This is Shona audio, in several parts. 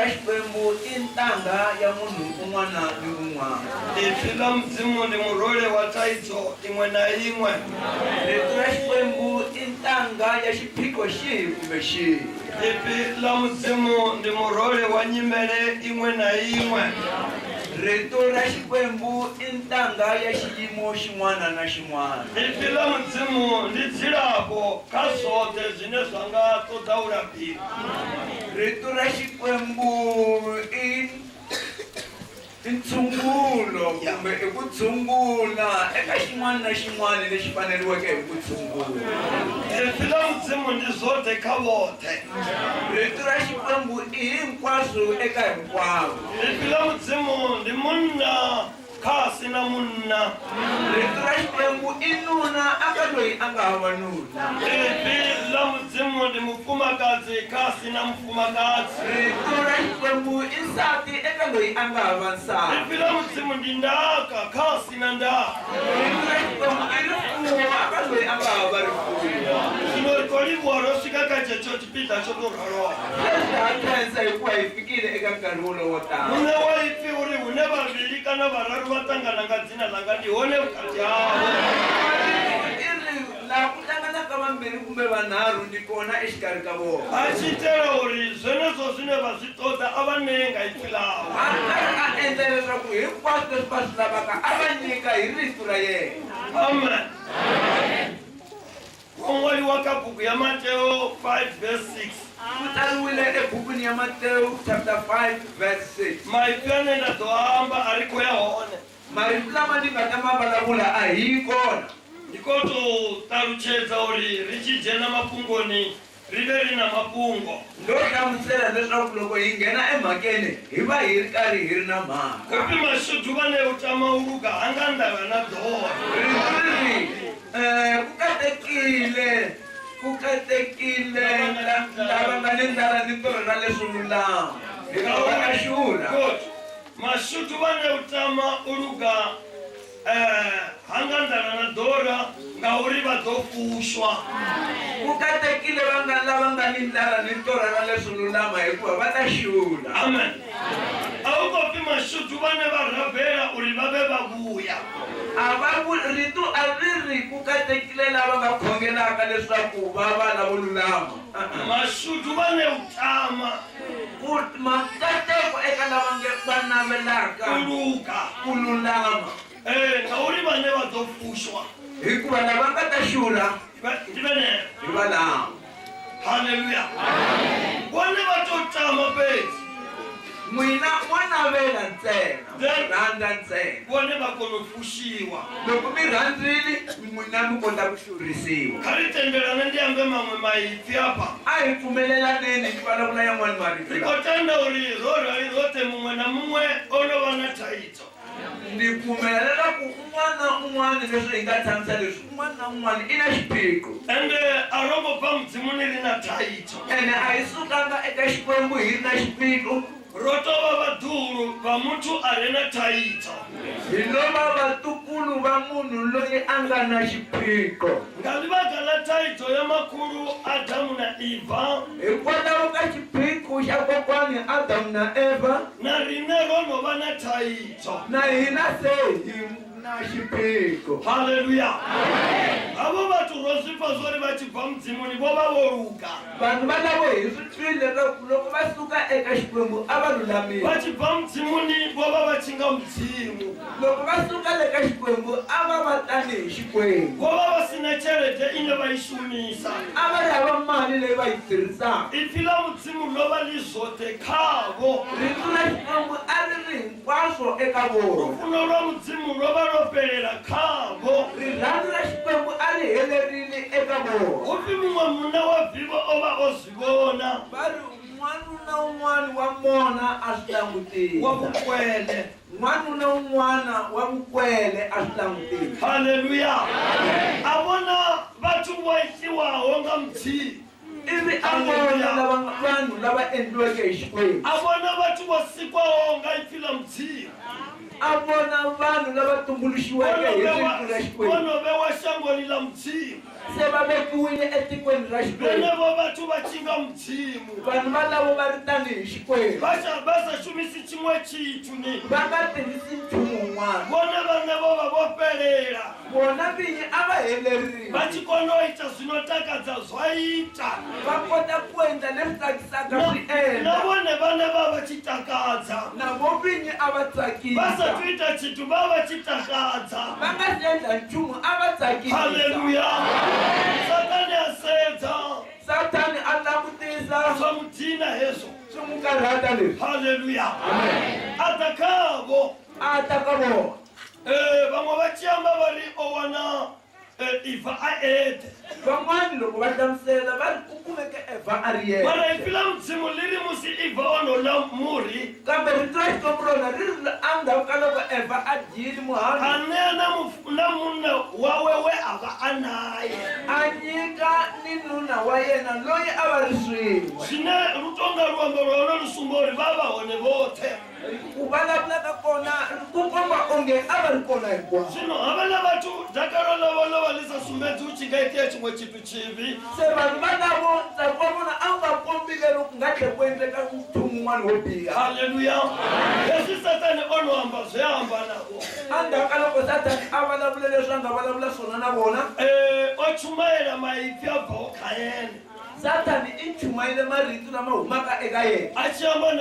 ra Xikwembu I ntanga ya munhu un'wana ni un'wana. Ipfila mudzimu ndi murole wa taidzo imwe na imwe. Rito ra Xikwembu I ntanga ya xiphiqo xihi kumbe xihi. Ipfila mudzimu ndi murole wa nyimele imwe na imwe. Rito ra Xikwembu I ntanga ya xiyimo xin'wana na xin'wana. Ipfila mudzimu ndi dzilafho kha zwoṱhe zwine zwa nga ṱoḓa u lafhiwa. Rito ra Xikwembu I ntshungulo kumbe I ku tshungula eka xin'wana na xin'wana lexi faneriweke hi ku tshungula. Ipfila mudzimu ndi zwoṱhe kha voṱhe. Rito ra Xikwembu I hinkwaswo eka hinkwavo. Ipfila mudzimu ndi munna khasi na munna. Rito ra Xikwembu I nuna aka loyi a nga hava nuna. Ipfila mudzimu ndi mufumakadzi khasi na mufumakadzi. Rito ra Xikwembu I nsati eka loyi a nga hava nsati. Ipfila mudzimu ndi ndaka khasi na ndaka. Rito ra Xikwembu I rifuwo aka loyi a nga hava rifuwo. Zwino ri khou livhuwa ro swika kha tshetsho tshipiḓa tsho tou raloho. Leswi ha khensa hikuva hi fikile eka nkarhi wolowo tano. Muṋe wa ipfi uri hune vhavhili kana vhararu vha ṱangana nga dzina langa ndi hone vhukati havho. Laha ku hlanganaka vambirhi kumbe vanharhu ndi kona exikarhi ka vona. A tshi itela uri zwenezwo zwine vha zwi ṱoḓa a vha ṋee nga ipfi lawo. A karhi a endla leswaku hinkwaswo leswi va swi lavaka a va nyika hi rito ra yena. Amen. Ku nwaliwa ka buku ya Mateo 5:6. Ku tsariwile ebukwini ya Matewu chapter 5 verse 6. Maipfi ane nda ḓo amba a ri khou ya hone. Marito lama ni nga ta ma vulavula a hi kona. Ndi khou tou ṱalutshedza uri ri tshi dzhena mafhungoni ri vhe ri na mafhungo. Ndo hlamusela leswaku loko hi nghena emhakeni hi va hi ri karhi hi ri na mhaka. Kopi mashudu vane u tama u luga hanga ndavha na ḓora. Ku katekile lava nga ni ndlala ni tolo ra leswo lulama. Hi nga va na xula. Mashudu vane u tama u luga hanga ndavha na ḓora ngauri vha ḓo fushwa. Ku katekile lava nga ni ndlala ni tolo ra leswo lulama hikuva va ta xula. Amen. A hu khou pfi mashudu vane vha rabela uri vha vhe vha vhuya. Rito a ri ri ku katekile lava nga khongelaka leswaku va va lavo lulama. Mashudu vane u tama Makateko eka lava va navelaka ku lulama. Ngauri vane vha ḓo fushwa. Hikuva lava nga ta xula Ndi vene. hi va lava. Haleluya. Vone vha to tama fhedzi. N'wina wa navela ntsena, rhandza ntsena. Vone va kona u fushiwa. Loko mi rhandzile n'wina mi kota ku xurisiwa. Kha ri tendelana ndi ambe mamwe maipfi apa. A hi pfumelelaneni hi vulavula yan'wani marito Ri lawa. khou tenda uri ro rali roṱhe muṅwe na muṅwe o no vha na thaidzo. Ndi pfumelela ku un'wana na un'wana leswi hi nga tshamisa leswi un'wana na un'wana I na xiphiqo. Ende a ro ngo pfa mudzimu ni ri na thaidzo. Ene a hi sukanga eka Xikwembu hi ri na xiphiqo. Ro to vha vhaḓuhulu vha muthu a re na thaidzo. Hi lo va vatukulu va munhu loyi a nga na xiphiqo. Nga livhaga ḽa thaidzo ya makhulu Adamu na Eva. Hikwalaho ka xiphiqo xa kokwani Adamu na Eva. Na rine ro no vha na thaidzo. Na hina se hi na xiphiqo. Haleluya. Avo vhathu ro zwi pfa zwori vha tshi bva mudzimuni vho vha vho luga. Vanhu va lavo hi swi twile loko va suka eka Xikwembu a va lulamile. Vha tshi bva mudzimuni vho vha vha tshi nga mudzimu. Loko va suka eka Xikwembu a va va tani hi Xikwembu. Vho vha vha sina tshelede ine vha i shumisa. A va ri hava mali leyi va yi tirhisaka. Ipfi ḽa mudzimu ḽo vha ḽi zwoṱhe khavho. Rito ra Xikwembu a ri ri hinkwaswo eka vona. Lufuno lwa mudzimu lwo vha lwo fhelela khavho. Rirhandzu ra Xikwembu a ri helerile eka vona. Hu pfi muṅwe munna wa vivo o vha o zwi vhona. Va ri n'wanuna un'wana wa mona a swi langutile. Wa vukwele. N'wanuna un'wana wa vukwele a swi langutile. Haleluya. A vona vhathu vo itiwaho nga mudzimu. Ivi a vona vanhu lava endliweke hi Xikwembu. A vona vhathu vo sikwaho nga ipfi ḽa mudzimu. a vona vanhu lava tumbuluxiweke hi siku ra Xikwembu. Vono vewa shangoni la Mudzimu. Se va vekiwile etikweni ra Xikwembu. Venevo vatu vachinga Mudzimu. Vanhu valavo va ri tani hi Xikwembu. Basa shumisi chimwe chitu ni. Va nga tirhisi nchumu wun'wana. Vona vanevo va vopelela. Vona vinyi a va heleriwe. Vachikonoita zvinotakadza zvaita. Va kota ku endla leswi tsakisaka swi endla. Na vone vane va vachitakadza. Na vo vinyi a va tsakisa. Basa tuita chitu va vachitakadza. Va nga si endla nchumu a va tsakisa. Haleluya. Satani asedza. Satani a langutisa. Swa mudina hezwo. Swi n'wi karhata leswi. Haleluya. Atakavo. A ta ka vona. Vamwe vachiyamba vari owana Eva aete. Van'wani loko va hlamusela va ri ku kumeke Eva a ri yexe. Mara hi fila Mudzimu liri musi Eva onola murhi. Kambe rito ra Xikwembu rona ri ri endzhaku ka loko Eva a dyile muhandzu. A ne na munna wawe we a va a naye. A nyika ni nuna wa yena loyi a va ri swin'we. Zwine rutonga ruambo rona rusumbori va va hone vothe. Ku vulavulaka kona ku komba onge a va ri kona hinkwavo. Zwino havana vathu dakalo lovolova lisa sumbedzi u chinga itea chimwe chitu chivi. Se vanhu valavo ntsako wa vona a wu nga kombile loko ku nga tlhe ku endleka nchumu wun'wana wo biha. Haleluya. Leswi Satani ono hamba zwi hambanako. Endzhaku ka loko Satani a vulavula leswi a nga vulavula swona na vona. O chumayela maipfi a bvaho ka yena. Satani i chumayile marito lama humaka eka yena. A chiyamba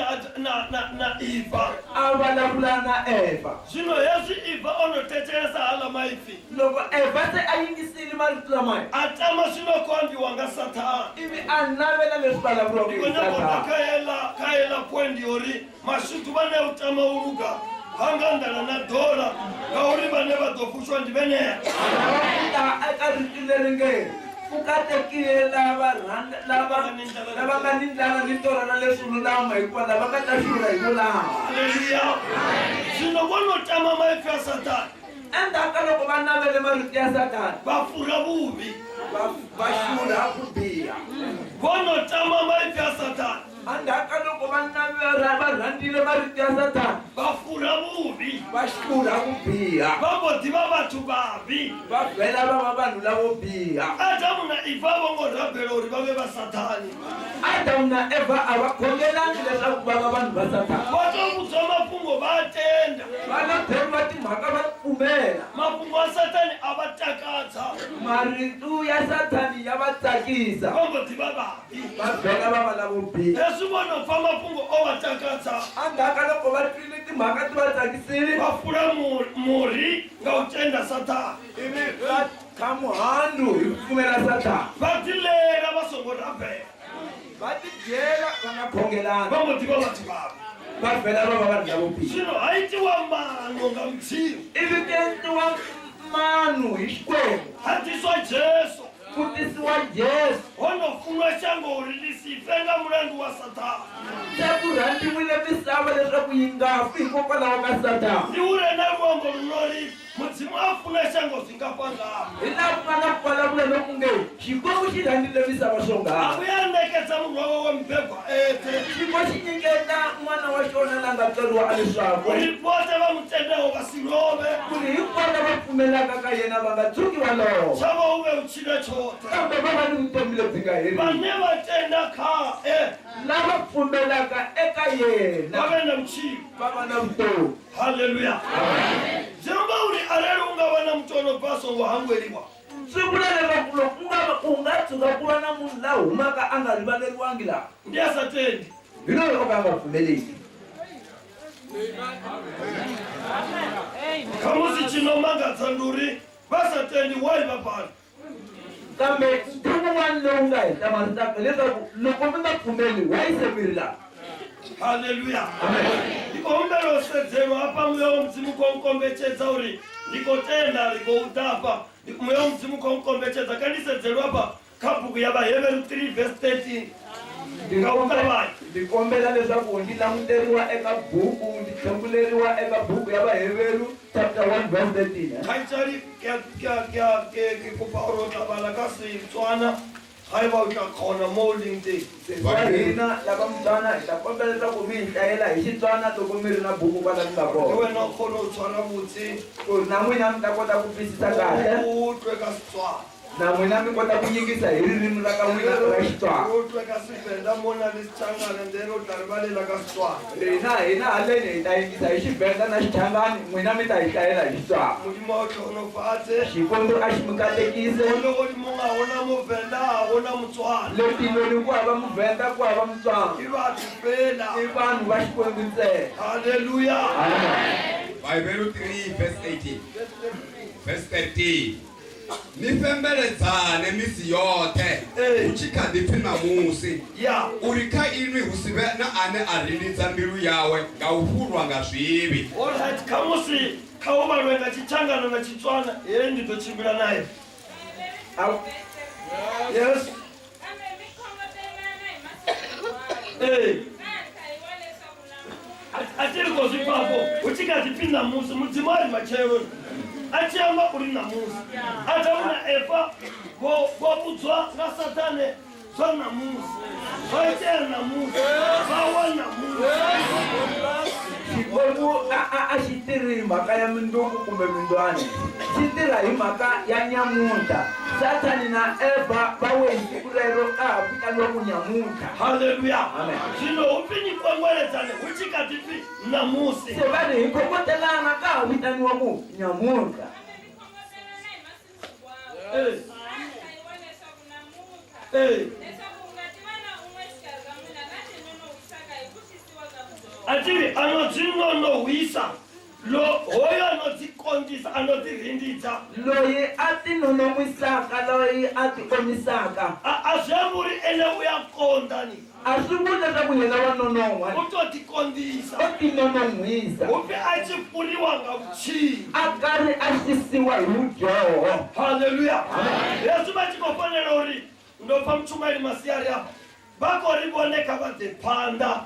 na Eva. A vulavula na Eva. Zwino hezwi Eva ono teteresa hala maipfi. Loko Eva se a yingisile marito lamaya. A tama swino koambiwa nga Satani. Ivi a navela leswi vulavuriwaka hi Ndikonyakona Satani. kaela pwendi yori mashutu vane utama uruga. Hangandala na dola. Ngauri vane va ḓo fushwa ndi venea. Ta eka rito leri nge ku katekile lava nga ni ndlala ni torana leswi lulama hikuva lava nga ta xurha hi vulama. Haleluya. Zwino vono tama maipfi a Satani. Endzhaku ka loko va navele marito ya Satani Va fura vuvi. va xurha ku biha. Vono tama maipfi a Satani. Endzhaku ka loko va rhandzile marito ya Satani Va fura vuvi. va xurha ku biha. Va vodhiva vathu vavi. Va vhela va va vanhu lavo biha. Adamu na Eva va ngo rabhela uri vave va Satani. Adamu na Eva a va khongelangi leswaku va va vanhu va Satani. Va twa vutswa mafungho va atenda. Va lo theriwa timhaka va pfumela. Mafungho a Satani a va takadza. Marito ya Satani ya va tsakisa. Va vodhiva vavi. Va vhela va va lavo biha. Leswi vona fa mafungho o va takadza. Endzhaku ka loko va twile timhaka ti va tsakisile Va fura murhi nga u tenda Satani. ivi va kha muhandzu hi ku pfumela Satani. Va tilera va songo rabhela. Va tibyela va nga khongelangi. Va vodhiva vathu vavi. Va vhela va va vanhu lavo biha. Zwino haitiwa mano nga Mudzimu. Ivi ku endliwa manu hi Xikwembu. Hatiswa Jesu. Ku tisiwa Jesu. Hono funwa shango uri lisife nga mulandu wa Satani. Se ku rhandziwile misava leswaku yi nga fi hikokwalaho ka Satani. Ndi ure na ruambo runori Mudzimu a funa shango zi nga fa ngapo. Hi laha ku nga na ku vulavula loku nge Xikwembu xi rhandzile misava swonghasi. Akuya neketsa munhu wa wewe mbebwa ete. Xikwembu xi nyiketa n'wana wa xona la nga tswariwa a leswaku Uri vote va mutendeho va silove. ku ri hinkwavo va pfumelaka ka yena va nga tshuki va lova. Chavo uve uchile chote. Kambe va va ni vutomi lebyi nga heriki. Vane va tenda kha Lava pfumelaka eka yena va ve na mchilo. va va na vutomi. Haleluya. Zirumba uri arero unga va na mtono paso ngo hangweliwa. Swi vula leswaku loko ku nga tshuka ku va na munhu laha humaka a nga rivaleriwangi laha Ndi asatendi. hi loyi o ka a nga pfumeleki. Kamusi chino manga tsanduri. Vasatendi wai vapani. Kambe nchumu wun'wana lowu nga hi hlamarisaka leswaku loko mi nga pfumeli wa yi se mi ri laha. Haleluya. Ikombelo sedzelo hapa mweyo Mudzimu konkombetshedza uri ndikotenda riko utapa. Mweyo Mudzimu konkombetshedza kandisedzelo hapa kabhuku yaVahebheru 3 verse 13. Ndikombela leswaku ndi languteriwa eka buku ndi tshembuleriwa eka buku ya VaHebheru chapter 1 verse 13. Khaitsari ke ko Paulo tabala ka Setswana Hai va ka khona molding te. hina lava Mutswana hi ta kombela leswaku mi hi hlayela hi Xitswana loko mi ri na buku kwala mi nga kona. Wena u khona u tshwara botse. Ku na n'wina mi ta kota ku twisisa kahle. U twe ka Xitswana. Na n'wina mi kota ku yingisa hi ririmi ra ka n'wina ra Xitswana. U twe ka Xivenda mona le Xichangani ndero tla rivalela ka Xitswana. Hina haleni hi ta yingisa hi Xivenda na Xichangani n'wina mi ta hi hlayela hi Xitswana. Modimo wa tlhono fatse. Xikwembu a xi mi katekise. Loko mo nga hona Movenda ha hona Mutswana. Le tilweni ku hava Muvenda ku hava Mutswana. Ke batho fela. I vanhu va Xikwembu ntsena. Hallelujah. Bible 3 verse 18. Verse 13. Nifembeledzane misi yote uchika dipina musi uri kha inwi husibe na ane arilidza mbilu yawe nga uhulwa nga zwivi. Alright, kamusi khauma nga Chichangana na Xitswana ndi to chimbila naye. Yes. Atiri kozi papo uchika dipina musi mudzimari machero. Achiyamba kuri namusi ataona Eva gobudzwa na Satane zva namusi vaitera namusi vawa namusi. Xikwembu a xi tirhi hi mhaka ya mindzuku kumbe mindlwana, xi tirha hi mhaka ya nyamuta. Satani na Eva va we hi siku lero a ha vitaniwa ku nyamuta. Haleluya. Zvino upi nyikwengweredzane uchikatipi namusi. Se vanhu hi khokotelana ka ha vitaniwa ku nyamuta. Atiri anodzinonohwisa lo hoyo anodzikondisa anodzirindidza loyi a ti nonomisaka loyi a ti omisaka azvemuri ene uyakondani a swi vuli leswaku yena wa nonohwa utotikondisa o ti nonohwisa upi achipfuriwa nga vuchii a karhi a xisiwa hi vudyoho. Haleluya. Yesu vachikofanela uri ndopfa muchumairi masiyari apa vakori voneka vadepanda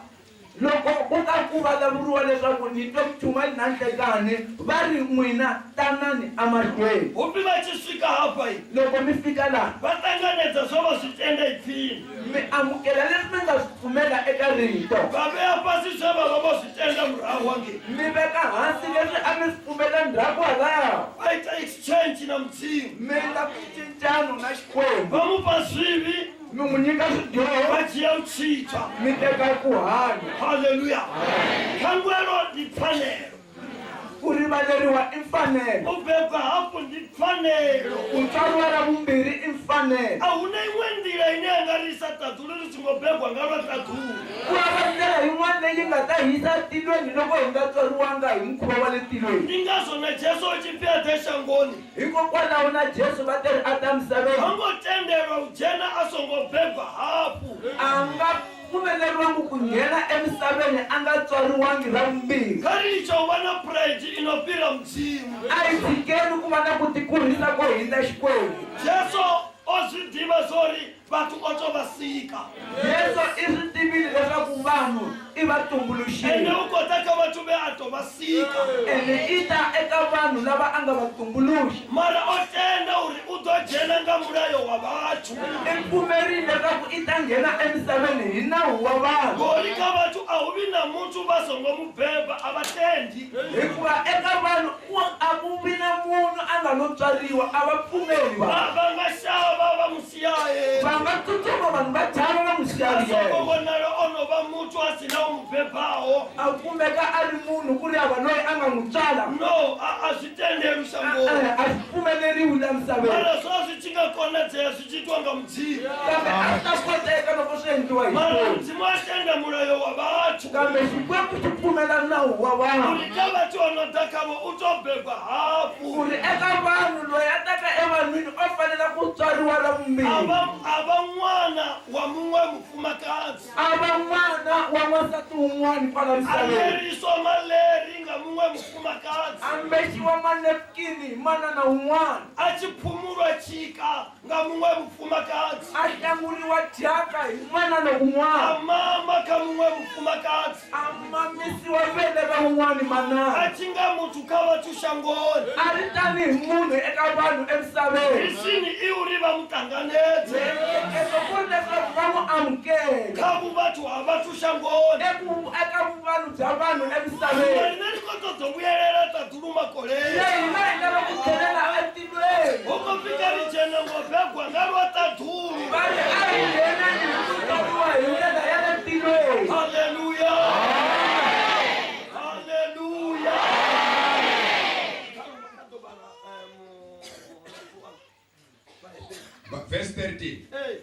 loko ku ka ku vulavuriwa leswaku ni twe Muchumani na nhlekani va ri n'wina tanani emahlweni. upi vachisvika hapa hi Loko mi fika laha va hlanganedza swo va swi tenda hi phini mi amukela leswi mi nga swi pfumela eka rito, va veya pasi swo va va swi tenda murhawu wange mi veka hansi leswi a mi swi pfumela ndzhaku halaya, va yita exchange na mudzimu mi endla ku cincana na Xikwembu, va mupa swivi mi n'wi nyika swidyoho, va jiya vuchitwa. mi teka ku hanya. Haleluya. Khangwelo ni mfanelo Ku rivaleriwa i mfanelo, u bebwa hafu ni mfanelo ku tswariwa ra vumbirhi i mfanelo. a hu na yin'we ndlela yine ya nga risa tatu leri swi ngo bebwa nga lwa tatulu Ku hava ndlela yin'wana leyi nga ta hisa tilweni loko hi nga tswariwanga hi mukhuva wa le tilweni. ni nga zona Jesu u chipiyate xangoni Hikokwalaho na Jesu va teri a ta a misaveni ngo tendelwa u jena a songo bebwa hafu a nga pfumeleriwangi ku nghena emisaveni a nga tswariwangi ra vumbirhi. khari licho u va na pride inopfira mudzimu A hi tshikeni ku va na ku tikurhisa ko hindza Xikwembu. Jesu o swi tiva sori vatu o to va sika Yesu i swi tivile leswaku vanhu i va ene tumbuluxile, u kota ka vatu ve a to va sika ene i ta eka vanhu lava a nga va tumbuluxi. mara o tenda uri u to jena nga mulayo wa vatu I pfumerile leswaku i ta nghena emisaveni hi nawu wa vanhu, gori ka vatu a hu vi na muthu va songo mu beba a va tendi hikuva eka vanhu a ku vi na munhu a nga lo tswariwa, a va pfumeli vanhu. va nga xava va mu siya yena Va nga tsutsuma vanhu va chava va n'wi siya yena. asokovonalo o no va muthu a sina u mu bebaho A kumeka a ri munhu ku ri hava loyi a nga n'wi tswala. no a swi tendeli xangoni A swi pfumeleriwi la misaveni, mara swo swi ci nga konadzea swi citwa nga mudzimu kambe a swi ta koteka loko swi endliwa hi mara Xikwembu. mudzimu a tenda mulayo wa vatu Kambe Xikwembu xi pfumela nawu wa vanhu, uri ka vatu ono takavo u to beba hafu ku ri eka vanhu loyi a taka evanhwini o fanele ku tswariwa ra vumbirhi, a va n'wana wa mun'we mufumakadzi a va n'wana wa n'wansati wun'wana kwala misaveni, aleriso maleri nga mun'we mufumakadzi a mbexiwa manepukini hi manana wun'wana, a chiphumulwa chika nga mun'we mufumakadzi a hlanguriwa thyaka hi manana wun'wana, a mama ka mun'we mufumakadzi vakadzi amamisiwa vele van'wani manana achinga mutu kava tushangoni a ri tanihi munhu eka vanhu emisaveni isini i uri va mutanganedze eto ku ri leswaku va n'wi amukela khavu vathu hava tushangoni eka vanhu bya vanhu emisaveni hina ni kotodzo vuyelela ta dhuluma koleya hina hi lava ku tlhelela etilweni hoko fika ri jena ngobhegwa nga ri wa ta dhulu vanhu a hi nghenani hi ku toriwa hi ndlela ya le tilweni haleluya haleluya verse 13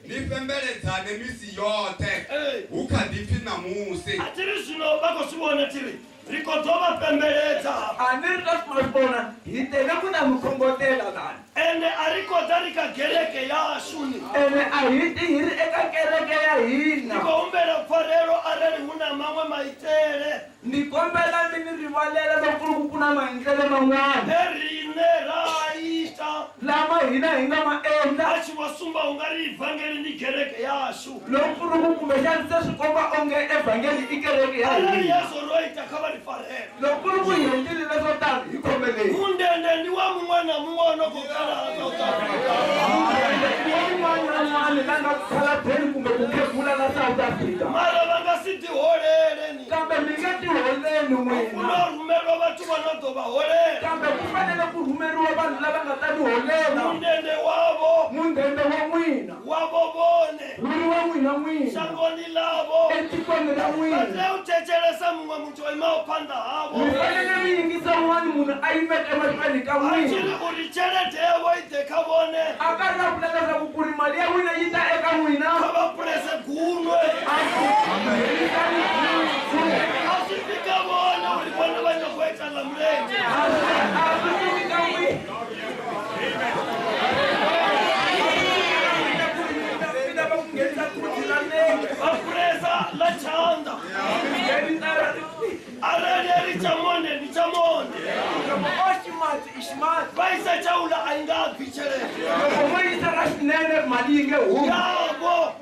nifembeledzane misi yote ukadipfi namusi atiri zvino vakosvivona tiri rikodova pemberedza a ni ri ta swi vona hi tele ku na mukhongotela lani ende arikodza rika kereke ya shuni ene a hi ti hi ri eka kereke ya hina nikohumbela pfarelo arali huna mamwe maitele ni kombela mi ni rivalela loko ku na maendlelo man'wana erine raita lama hina hi nga ma endla achi wasumba ungari ivhangeli ni kereke yashu loko kumbexani se swi komba onge evhangeli i kereke ya arali hina yeso roita kha va ri farelo loko ku hi hendlile leswo tani hi khomeleni mundende ndi wa mun'we na mun'we no kokala South Africa n'wana la nga khalabeni kumbe ku khegula la South Africa mara va nga si tiholeleni kambe mi nge tiholeni n'wina kuno rhumelwa vathu va no do va holela kambe ku fanele ku rhumeriwa vanhu lava nga ta tiholela mundende wavo mundende wa n'wina wavo vone wuri wa n'wina n'wina shangoni lavo etikweni ra n'wina vatle u cecelesa mun'we munthu imaophanda havo mi fanele mi yingisa un'wana munhu a yimeka emahlweni ka acili n'wina u ri celete yevo yi dekha vone a ka ri na vula leswaku ku ri mali ya n'wina yi ta eka n'wina kha va purese gunwe a swi fika vona u ri vona va nyoko etala mulenge va puresa la chanda arali ri chamonde ni chamonde va yisa chawula a yi nga gwi celete yavo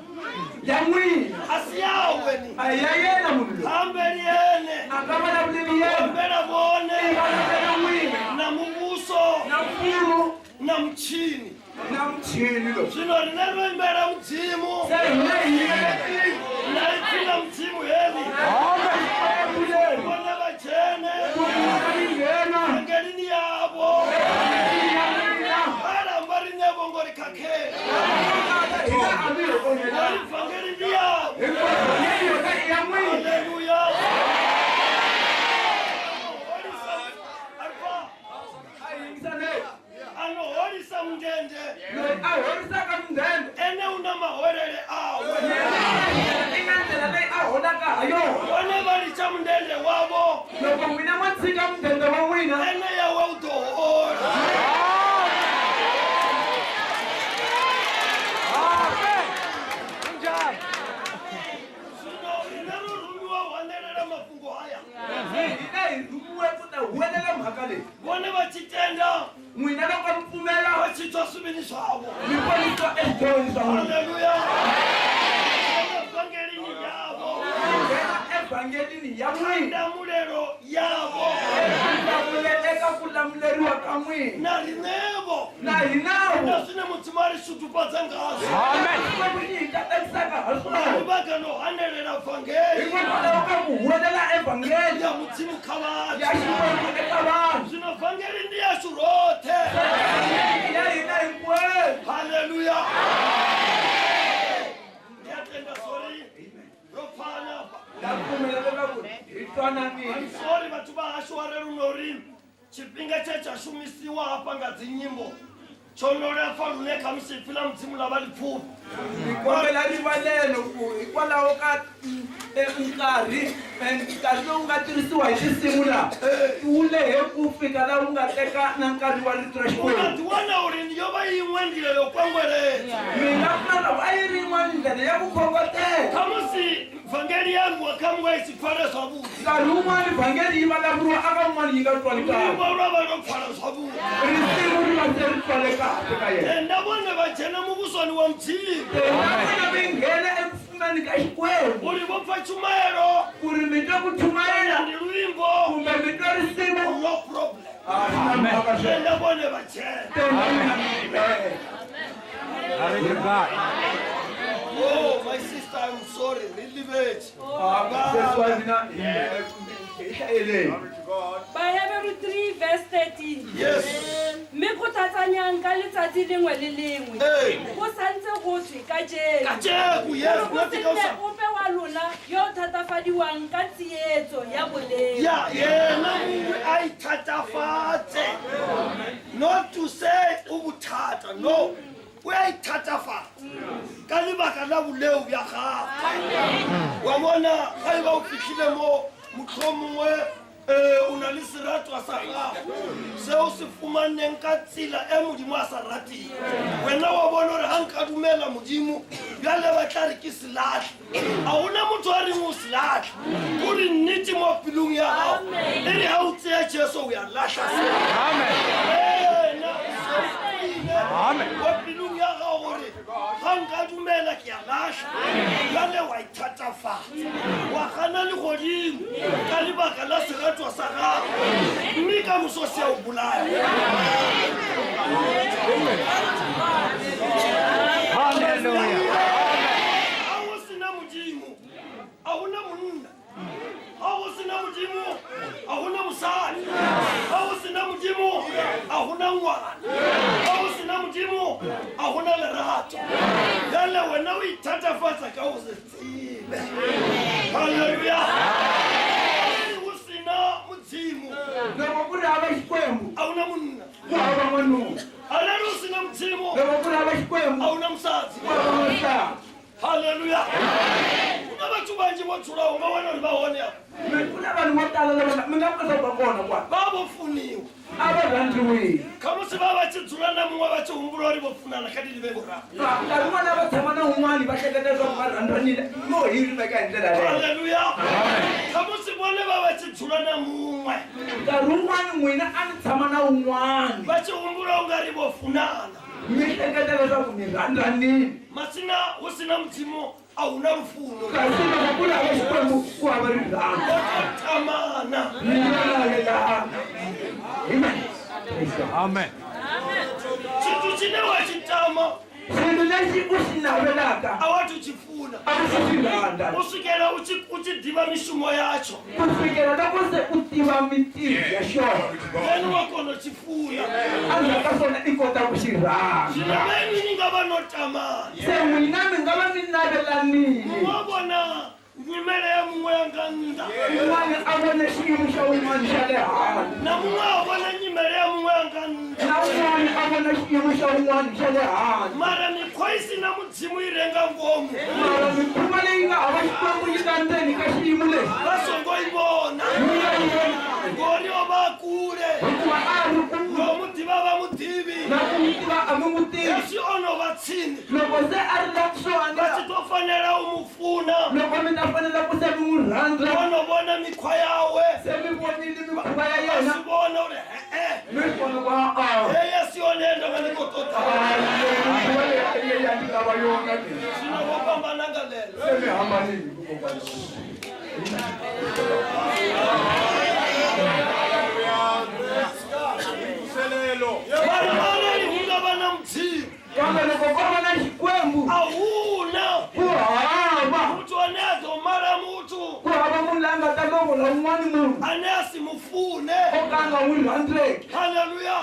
ya n'wina a si yawe ni a ya yena munhu loyi kambe ri yene a nga vulavuleli yena kombela vone ivalavela n'wina na muvuso na mfumo na muchini na muchini lowu zvino rina rivoimbela mudzimu se hina hiyeletini naipfina mudzimu heli aambuleri vone vajene kuinghena angelini yavo ya varamba rinevo rikhakhela hina avihokonela arivangelini yavo hinkwayoka ya n'wina haleluya ayingisanele anoholisa mundende loyi a horisaka mundende ene una mahorele awe i nga ndlela leyi a holaka ha yona vone varicha mundende wavo loko n'wina mo tshika mundende wa n'wina ene yawe u to hola hina hi rhumiwe ku ta huwelela mhaka leyi vone va chitenda n'wina loko mi pfumela va chitwa swivini swavo mi ponisiwa exidyoni swa n'wina haleluya evangelini yavo nghena evhangelini ya n'wina ndamulelo yavo eka ku lamuleriwa ka n'wina na rinevo na hinawo na swine mudzimari shutupadza ngazo kwekuti hi tatakisaka ha swona vaga no hanelela vhangeli hikokwalaho ka ku huwelela evhangeli ya mudzimu kha ya vathu xikwembu eka vanhu zwino vhangeli ndi yashu rothe ya hina hinkwerhu haleluya ndiyatenda sori ro pfana ya pfumelela ku hi twananile sori vathu va hashu wa rerunori chipinga chechashumisiwa hapa nga dzinyimbo chonorefa rune kamisipfila mudzimu lava lipfupi hi kombela rivalelo ku hikwalaho ka nkarhi lowu nga tirhisiwa hi tinsimu laha wu lehe ku fika laha wu nga teka na nkarhi wa rito ra xikwembu unatiwona uri yo va yin'we ndlela yo kwangwelela mina kuna a yi ri yin'wana ndlela ya ku khongotela kamusi vhangeli yangu wakamwa isipfale zvavuti nkarhi wun'wana vhangeli yi vulavuriwa aka wun'wana yi nga twali kahle rimbo rava ropfala zvavuti risimu ri va se ri twale kahle ka yena ndavone vajena muvusoni wa mudzimu nakona mi nghena ekufumeni ka xikwembu uri vopfa chumayelo kuri mito kutumaina ni rwimbo kumbe mito risimu no problem amen tenda bone bache oh my sister I'm sorry really bad By Hebrews 3 verse 13. yes Me go tatsanyang ka letsatsi lengwe le lengwe. Go santse go tswe ka jeno. kajeku yes Go tsene ope wa lona yo thatafadiwang ka tsietso ya boleng. ya yena mungu ayithathafatse not to say ubuthata no uyayithathafatsa ka lebaka la boleo bja gago wa bona ga e ba o fitlhile mo motlhomongwe o na le seratwa sa gago seo se fumaneng ka tsela e modimo a sa rateng wena wa bona gore ga nka dumela modimo bjale ba tla re ke selatlhe ga gona motho a reng o selatlhe kore nnete mo pelong ya gago e re ga o tseya jesu o ya latlha mo pelong ya gago gore ga nka dumela ke ya latlha bjale wa ithatafatsa wa gana le godimo ka lebaka la seratwa sa gago mme ka moso se o bolaya a go sena modimo a gona monna a go sena modimo a gona mosadi a go sena modimo a gona ngwana a go sena modimo a gona lerato bjale wena o ithatafatsa ka go se tsebe halleluja go sena modimo loko kuri hava xikwembu a gona monna ku hava n'wanuna halleluja o sena modimo loko kuri hava xikwembu a gona mosadi ku hava n'wansati halleluja kuna batho banji bo tsholago ba bona gore ba one ya ku na vanhu vo tala lava mi nga kota ku va kona kwala ba bofuniwa a va rhandziwile khamusi ba ba tshi dzula na mungwe va tshi humbula uri vo pfunana kha dileve voraro nkarhi wun'wana va tshama na wun'wani va hleketa leswaku va rhandranile mo hiri veka hi ndlela leyo halleluja khamusi vone va va tshi dzula na mungwe nkarhi wun'wani n'wina a mi tshama na wun'wani va tshi humbula u nga ri vo pfunana mi hleketa leswaku mi rhandranile masina wu sina mudzimo a wu na lufuno kasi loko ku lava xikwembu ku hava rirhandzu tamana nilavelana Amen. xintu xi ne wa xi tama xilo lexi u xi navelaka a wa tu xi pfuna a ku xi rhandza u sukela u xi diva mixumo yaxo ku fikela loko se u tiva mitirho ya xona then wa kona xi pfuna endzhaku ka swona i kota ku xi rhandza xinaveni ni nga va no tamana se n'wina mi nga va mi navelanile wa vona nyimele ya mungwe ya nga nda un'wana a vona xiyimo xa un'wana xa le hansi na mungwe a vona nyimele ya mungwe ya nga nda na un'wana a vona xiyimo xa un'wana xa le hansi mara mikhoyisi na mudzimu yi renga ngoma mara mikhuva leyi nga hava xikwembu yi ta ndzeni ka xiyimo lexi va songo yi vona mi nga yi vonangi ngori o va kule hikuva a ri ku lomu tiva va mutivi na ku n'wi tiva a mi n'wi tivi leswi ono va tshini loko se a ri la swona va swi to fanela u mu pfuna loko mi ta fanela ku se mi n'wi rhandza ono vona mikhwa yawe se mi vonile mikhuva ya va yena swi vona uri e-e mi vona ku a eya si yonenda va ni ko to tala mikhuva leyi ya ndzi lava yona swina vo fambananga lelo se mi hambanile hikokwalaho vanhu vaneni hu nga va na mudzimu kambe loko ko va na xikwembu a huna ku hava muthu ane a dzo mara muthu ku hava munhu la nga ta lovola wun'wani munhu ane a si mu pfune o ka a nga n'wi rhandzeki halleluya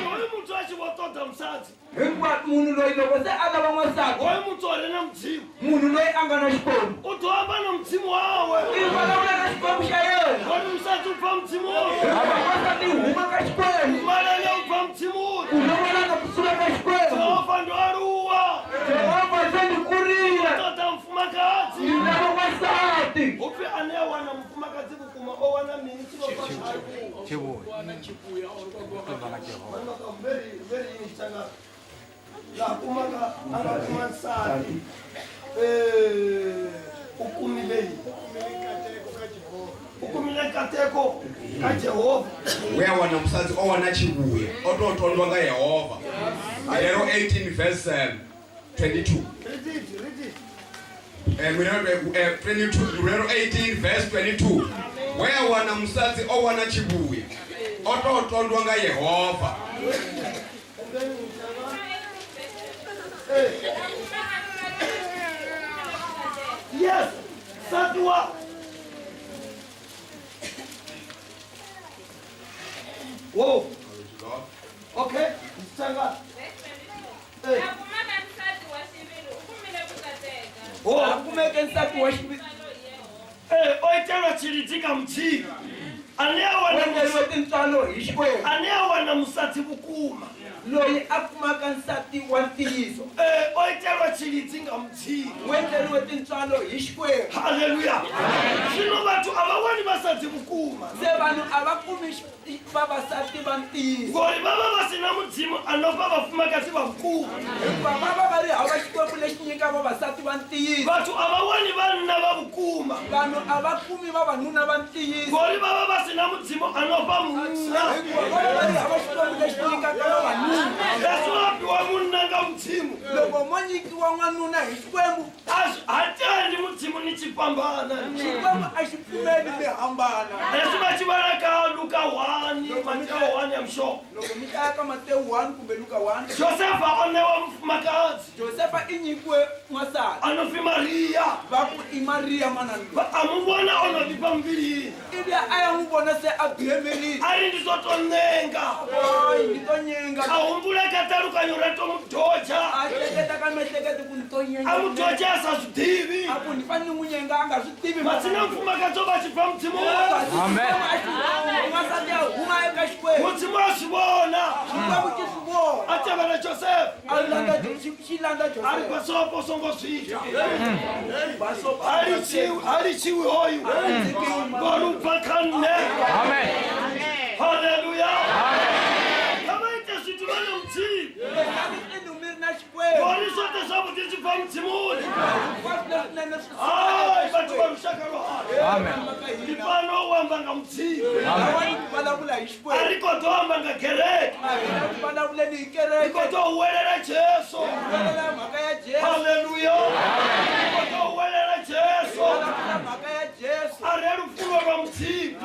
hoyi muthu a xi vo tota musadzi hikuva munhu loyi loko se a lava n'wansati hoyi muthu a ri na mudzimu munhu loyi a nga na xikwembu u dyohamba na mudzimu wawe i vulavula na xikwembu xa yena hori musadzi u pfa mudzimu hikuva n'wansati huma ka xikwembu malele u pfa mudzimu ku lovola na kusuka ka xikwembu jehova ndo aluwa jehova se ni kurile tota mfumakadzi ni lava n'wansati u pfi ane a wana mufumakadzi vukuma o wana mini laha kumaka a nga kuma nsati u kumile nkateko ka Jehova uyawana musadzi owana chibuya ototondwa nga Yehova Galero 18 verse 22 read it Murero 18 verse 22. Where wana msazi o wana chibuya ototondwa nga Yehova. Yes, Satwa. Whoa. Okay, Sanga. Hey. Oh, akumeke nsati wa shibili. Oitero chilitika mchi. Wendelwe tintsalo ishwe. Wana musati bukuma. Loyi akumaka nsati wa ntiyiso. Oitero chilitika mchi. Wendelwe tintsalo ishwe. Hallelujah. Sino batu abawani basati bukuma. Se banu abakumi babasati ba ntiyiso. Gori baba basina mutima anoba bafumaka si bukuma. Baba bari abashikwe kule shinyika babasati ba ntiyiso. Batu abawani bana babukuma. Banu abakumi babanuna ba ntiyiso. Gori baba basina mutima anoba munna. Baba bari abashikwe kule shinyika babanuna. Yesu apiwa munanga mtimu. Loko monyiki wa mwanuna ishwemu. Hata ndi mtimu ni chipambana. Shikwamu ashipumeni mehambana. Yesu bachibaraka Luka 1, Mateo 1 ya msho. Loko mitaka Mateo 1 kumbe Luka 1. Josefa onewa mfumakazi. Josefa inyikwe mwasala. Anofi Maria. Baku imaria mananu. Amubona onovipa mbili. Ibya aya mubona se agremeli. Ari ndizoto nenga. Ay, nditonyenga. Aumbula kataruka yorato mtoja. Ateketa kameteketa kuntonyenga. Amutoja asazutivi. Apo nifani munyenga anga zutivi. Matina mfumakazi bachipa mtimu. Amen. Mwasati ya hunga eka shkwe. Mtimu asibona. Shikwamu kisubona. Acha bana Joseph. Shilanda Joseph. Ari pasopo songo sija. Baso. Alichiwi hoyu. Goru pakane. Amen. Hallelujah. Kama itasitumana mti. Gori sote sabu tizipa mtimuni. Ay, batu wa mshaka roha. Amen. Lipano wambanga mti. Aliko to wambanga kerek. Aliko to uwelele Jesu. Hallelujah. Aliko to uwelele Jesu. Areru fulo wa mti.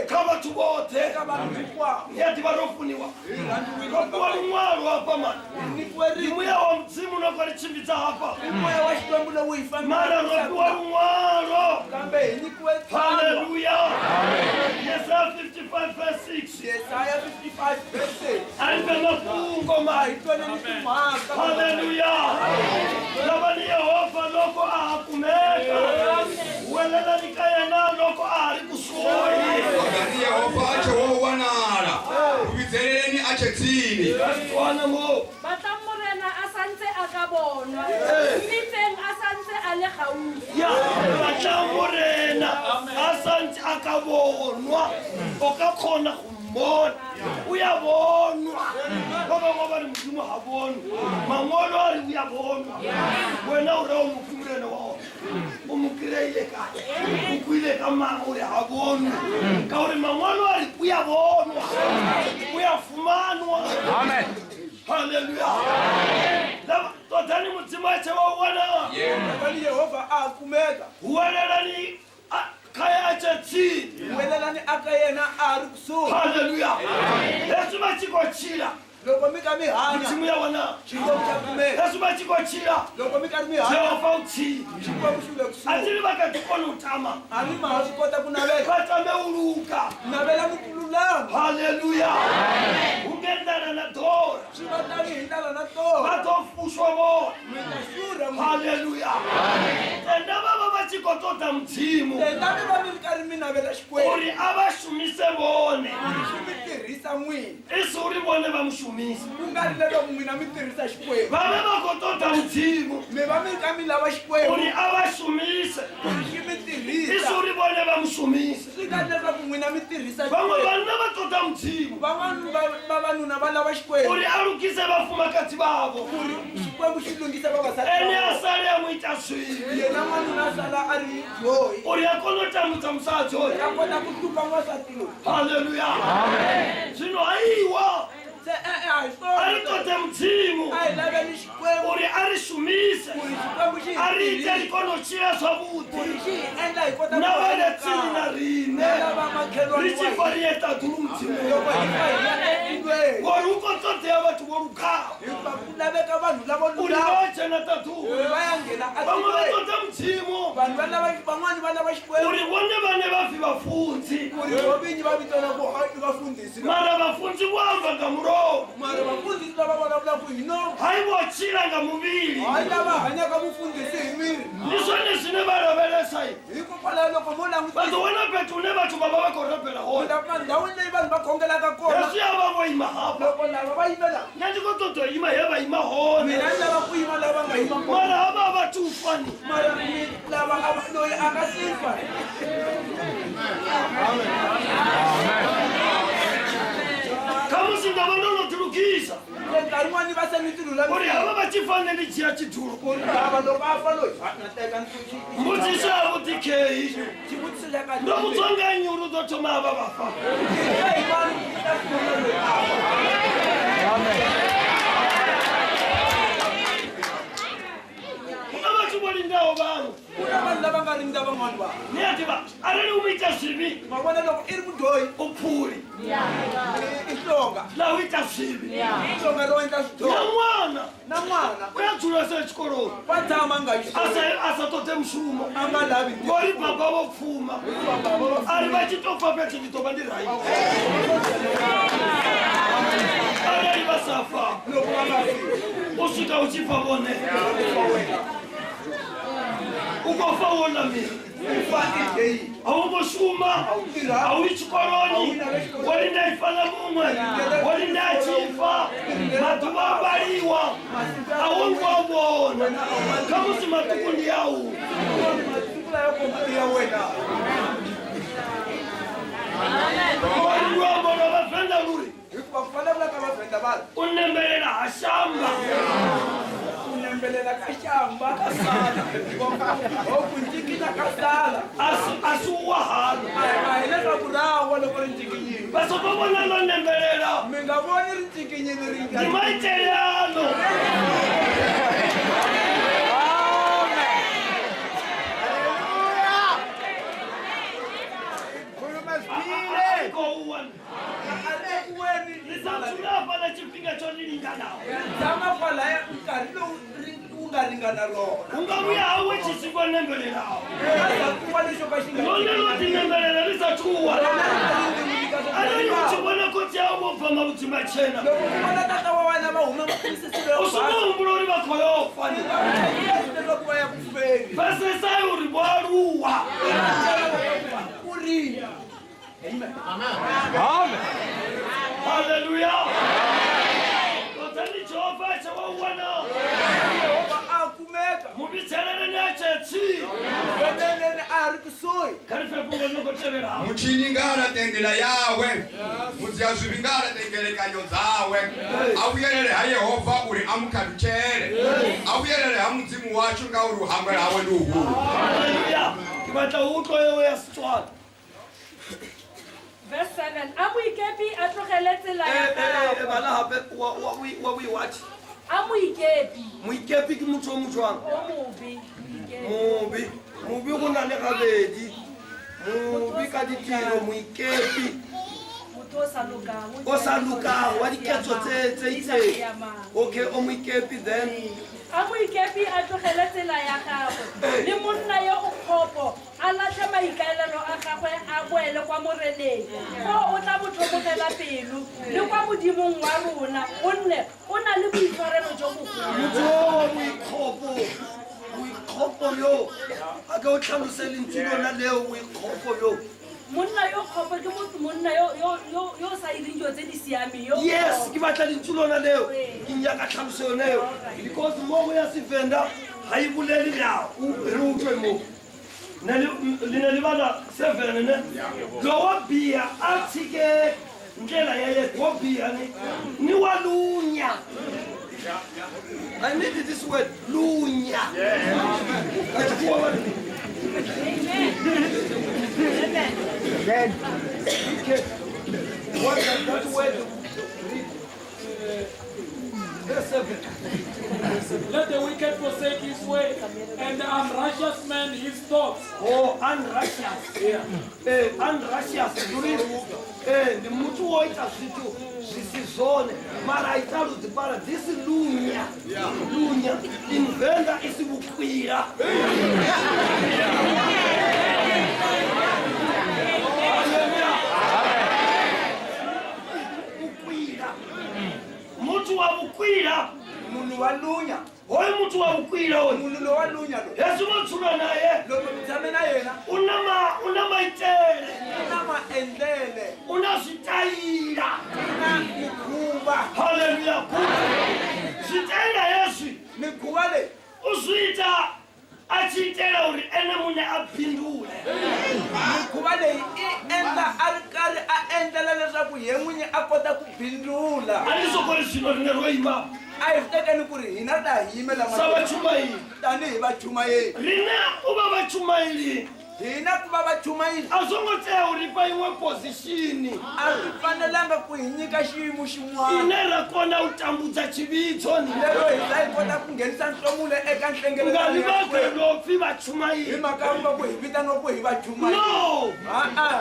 Kama tubote. Yati barofuniwa. Kwa lumwaru hapa man. Limuya wa mtimu na kwa lichimbiza hapa. Mara rofu wa lumwaru. Hallelujah. Yesaya 55 verse 6. Alipe mafungo mai. Hallelujah. Labani Yehova loko ahakumeka. Welela nikaya na loko aharikusoi. Labani Yehova ache wao wanara. Ubiteleni ache tini. Wana mo. Batamorena asante akabonwa. Miteng asante ale gaufi. Ya, batamorena asante akabonwa. Okakhona kumbona. Uyabonwa. Ngoba ni mdumo habonwa. Mangolo ari uyabonwa. Wena ura umufumulene wao. Umukirele kaya. Ukwile kama uyabonwa. Kauri mangolo ari uyabonwa. Uyafumanwa. Amen. Hallelujah. Totani mutima chewa wana. Bali Yehova akumeka. Uwelela ni kaya chati. Uwelela ni akayena arukso. Hallelujah. Yesu machiko chila. Loko mika mihana. Mutimu ya wana. Chiko mchakumeka. Yesu machiko chila. Loko mika mihana. Chewa fauti. Chiko mshule kusu. Atili baka tukonu utama. Alima hasikota kunabela. Katame uruka. Nabela mkululamu. Hallelujah. Ungendana na dora. Chibatani hindala na to. Batofushwa mo. Mwitashura mwa. Hallelujah. Tenda baba bachiko tota mtimu. Tendami bamilkari minabela shkwe. Uri abashumise bone. Shimitirisa mwini. Isuri bone bamushumise. Ungari lelo mwina mitirisa shkwe. Babe bakotota mtimu. Me bamilkami lava shkwe. Uri abashumise. Shimitirisa. Isuri bone bamushumise. Shikari lelo mwina mitirisa Bamwe shkwe. bana batota mtimu. Babanuna balava shkwe. Uri arukise bafuma kati babo. Shkwe mushilungisa babasati. Eni asali ya mwita swiri. Yena manuna sala ari joy. Uri akonota mutamusa joy. Yakona kutupa mwasatilo. Hallelujah. Amen. Sino aiwa. ari tote mudzimu uri ari shumise ari ite rikonochira zvavuti navane tsina rine richifarieta turu mudzimu uri ukototeya vatu vorugao uri vachena tatu vamwe vatote mudzimu uri vone vane vafi vafunzi mara vafunzi vamba ngamuromo haivochira ngamuviri ndizvone zvine varoveresai vazoona petu une vatu vava vakorobhera hoyesu yavavoima hapa nandikototoima hevaima hone mara hava vatufani kamusinga vanonoturukisa uri hava vachifaniri chiya chituro mbudziso yavuti kei ndokutsonga nyuru dzotoma hava vafa unavachivolindawo vanhu niyativa arani uita zvivi upfuri lauita zvivi namwana uyadzura sechikoroni asatote mushumo ngori baba vopfuma ari vachitofa pechinditoba ndirai arari vasafa usvika uchifa vone ukofa wona miri haumbosuma hauri chikoroni warindaifana mumwe warindachifa matuva abariwa haungwavona kamusi matuku ndiyau warirwambona vavhenda ruri unembelela hashamba asuwahalo vasopavona nonembelela nimaitelano isatulafana chipinga chonilinganawo ungabuya hawe chisikwa nembelelawo noneloti nembelela risatuwa anani uchibona kuti avobvama kudzima chena usukuhumbula uri vakoyofa vasesai uri varuwa haleluya otani jehova chawauwana mubitserere nechetsi muchinyi ngaratendela yawe mudziazvivi ngaratendelekanyo dzawe auyerere hayehova uri amukaduchere auyerere hamudzimu wacho ngauri uhamwe rawe nduhuru haleluya kibatla utloyewe yasitswana Verse 7. Amuikepi atogeletse la ya gago. bala hape what Amuikepi. muikepi ke motho o motjwang mobi go na le gabedi mobi ka ditiro muikepi o sa lokang wa diketso tse itseng okay o muikepi then Amuikepi atogeletse la ya gago. Le monna yo o khopo a latlha maikaelelo a gagwe a boele kwa moreneng o tla botlhokogela pelo le kwa modimong wa rona gonne o na le boitshwarelo jo bogolo motho boikgopo yo a ka o tlhalose lentswe lona leo boikgopo yo monna yo khopo ke monna yo sa ireng dilo tse di siameng yo yes ke batla lentswe lona leo ke nyaka tlhalose yone eo because mogo ya sevenda ga e bolele bjao re utlwe mo lene le bana 7 ne lowa bia a tshike ndlela ya ye go bia ni wa lunya I need this word lunya Amen. What does that word Let the wicked forsake his way, and the unrighteous man his thoughts. Oh, unrighteous. Unrighteous. The mutu woita situ zisizone mara italuzi para disi lunya invenda isi bukwira. Mutu wa bukwira munhu wa lunya hoy mutu wa bukwira hoy munhu lo wa lunya lo yesu mutsula naye loko mi tshame na yena una maitele na maendlele una switayila na mikhuva haleluya switayila yesu mikhuva leyi uswita achitela uri ene munhu a phindule mikhuva leyi i endla a ri karhi a endlela leswaku ye n'winyi a kota ku bindula a ni sokoli swilo ri nge yima a hi tekeni ku ri hina ta yimela sa vachumayeli tanihi vachumayeli rina ku va vachumayeli hina ku va vachumayeli a swo ngo tlhela u ri pa yin'we posixini a ri fanelanga ku hi nyika xiyimo xin'wana ine ra kona u tambudza chivitso ni lero hi ta hi kota ku nghenisa nhlomulo eka nga nhlengeletano ni ya vakwe Xikwembu. lopfi hi vachumayeli mhaka ya ku hi vitaniwa ku hi vachumayeli no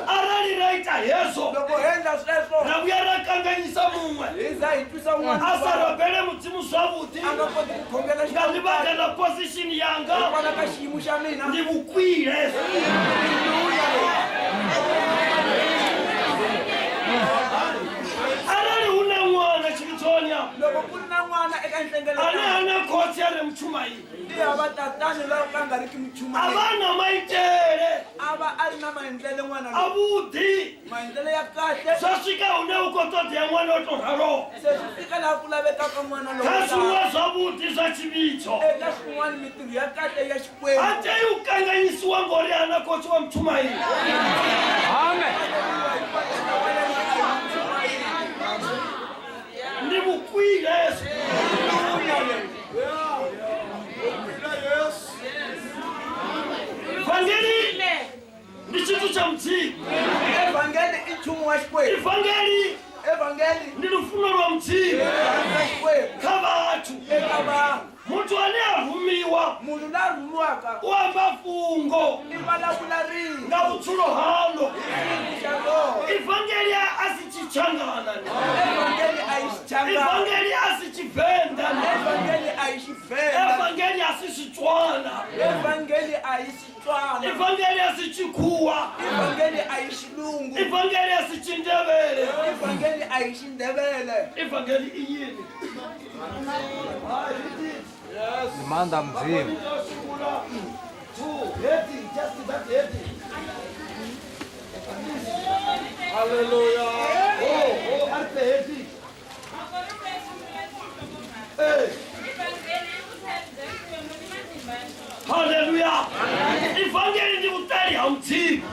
arali ra ita hezo loko hi endla sweswo ra vuya ra kanganyisa mun'we hi za hi twisa un'wana a sa robele mudzimu zwavhuḓi a nga koti ku khongela nga ni vaka na posixini yanga hikwalaho ka xiyimo xa mina ndi vukwile arali hu na n'wana chivitsonya loko ku ri na n'wana eka ane nhlengeletano ana khotsi ya ri muchumayeli i hava tatani loko ka nga ri ki a muchumayeli va na maitele a va a ri na maendlele n'wana a vuḓi maendlele ya kahle swa fika hune u kotodeya n'wana wo to ralo se swi fika laha ku lavekaka n'wana ka swin'we lowo swavhuḓi swa chivitso eka swin'wana mintirho ya kahle ya Xikwembu a teyi u kanganyisiwa ngori ana khotsi wa muchumayeli ndi vukwile yesu vhangeli ndi chinthu cha mudzimu evhangeli i nchumu wa Xikwembu ivhangeli evhangeli ndi lufuno lwa mudzimu ya Xikwembu kha vathu eka vanhu muthu ane a rhumiwa munhu la rhumiwaka u amba fungo i vulavula ringi nga vutsulo halo ringi xa loho ivhangeli a si chichangana evhangeli a hi xichangani ivhangeli a si tshivenḓa evhangeli a hi xivhenda evhangeli a si xitswana evhangeli a hi xitswana ivhangeli a si tshikhuwa evhangeli a hi xilungu ivhangeli a si tshindevele evhangeli a hi xindevele ivhangeli i yini Manda mzimu. Haleluya. Oh, arpeheti. Haleluya. Ivhangeli ndi vutali ha mudzimu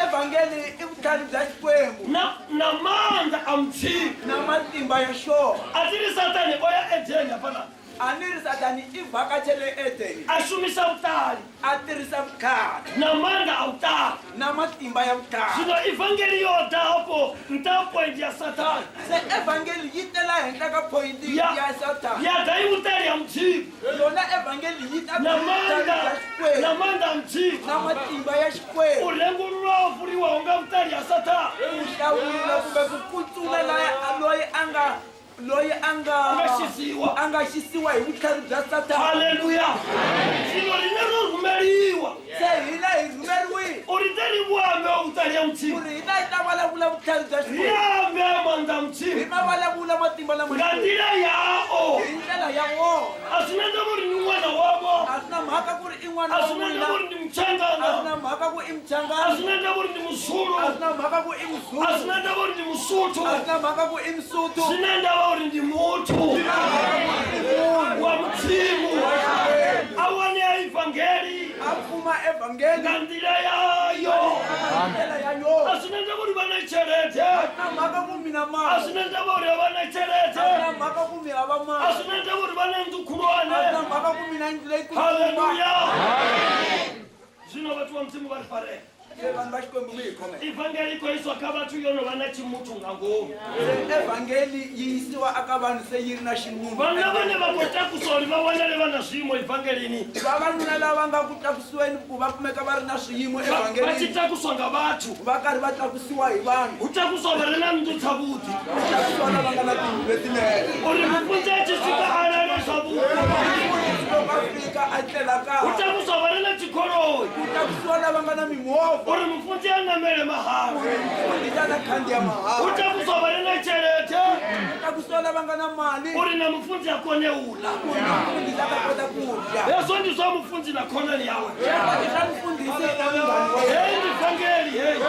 evhangeli i vutlhari bya Xikwembu na mandla a mudzimu na matimba ya xona a ti ri satani o ya edeni hapana a ni ri satani i vhakachele edeni a shumisa vutali a tirhisa vukhari na mandla a vutali na matimba ya vukhari zwino ivhangeli yo da hapo nta point ya satani se evhangeli yi tela henhla ka pointi Ya. ya satani ya da hi vutali ha mudzimu yona evhangeli yi ta na vutlhari bya mandla Xikwembu a mudzimu na matimba ya Xikwembu urengo lulawavuriwa unga vutali ya satani ku hlawula kumbe ku kutsula loyi a nga xisiwa hi vutlhari bya satani haleluya zwino rine ro rhumeliwa se hina hi rhumeriwile u ri te ri vuambe wa vutali ya ku mudzimu ri hina hi ta vulavula vutlhari bya Xikwembu riambe mandla a hi mudzimu ma vulavula matimba lama nga ndila yao hi ndlela ya wona a swi nenda ku ri ni n'wana wavo a swi na mhaka ku ri i n'wana a wa swi nenda n'wina ku ri ni a swi muchangana na mhaka ku i a muchangani swi nenda ku ri ni musulu a swi na mhaka ku i a muzulu swi nenda ku ri ni musuthu a swi na mhaka ku i msuthu swi nenda ku ri ni muthu wa mudzimu a wane ya ivhangeli a pfuma evhangeli nga ndila yayo ndlela ya yona a swi nenda ku ri va na chelete a swi na mhaka ku mi na a mali swi nenda ku ri va na a swi chelete na mhaka ku mi hava a mali swi nenda ku ri va na a swi na ndzukhulowane mhaka ku mi na ndlela yi haleluya zwino vhathu va mudzimu va ri farela vanhu va xikwembu mi hi khome ivhangeli ko yisiwa ka vathu yono va na ximutu nga ngoma evhangeli yi yisiwa aka vanhu se yi ri na ximunhu vanhu lava ne va kotaku swona va vona le va na swiyimo evhangelini vavanuna lava nga ku tlakusiweni ku va kumeka va ri na swiyimo va evhangelini ci tlakusiwa nga vathu va karhi va tlakusiwa hi vanhu u tlakusiwa va ri na ndutsa vuti tlakusiwa lava nga na tinhu letinene u ri mupfundzeci swi ka ala leswa vuti loko a fika a tlela u kaya tlakusiwa va ri na tikholoyi ku tlakusiwa lava nga na u mimovha ri mufundzi ya namele mahala fundisa na khandziya u mahala tlakusiwa va ri na celete tlakusiwa lava nga na mali u ri na mufundzi ya kone ula fundisa ka kota ku dya hezwo ndi swa mufundzi na khonani yawe i swa mfundhisi na munghani wa yena heyi ndi vhangeli heyi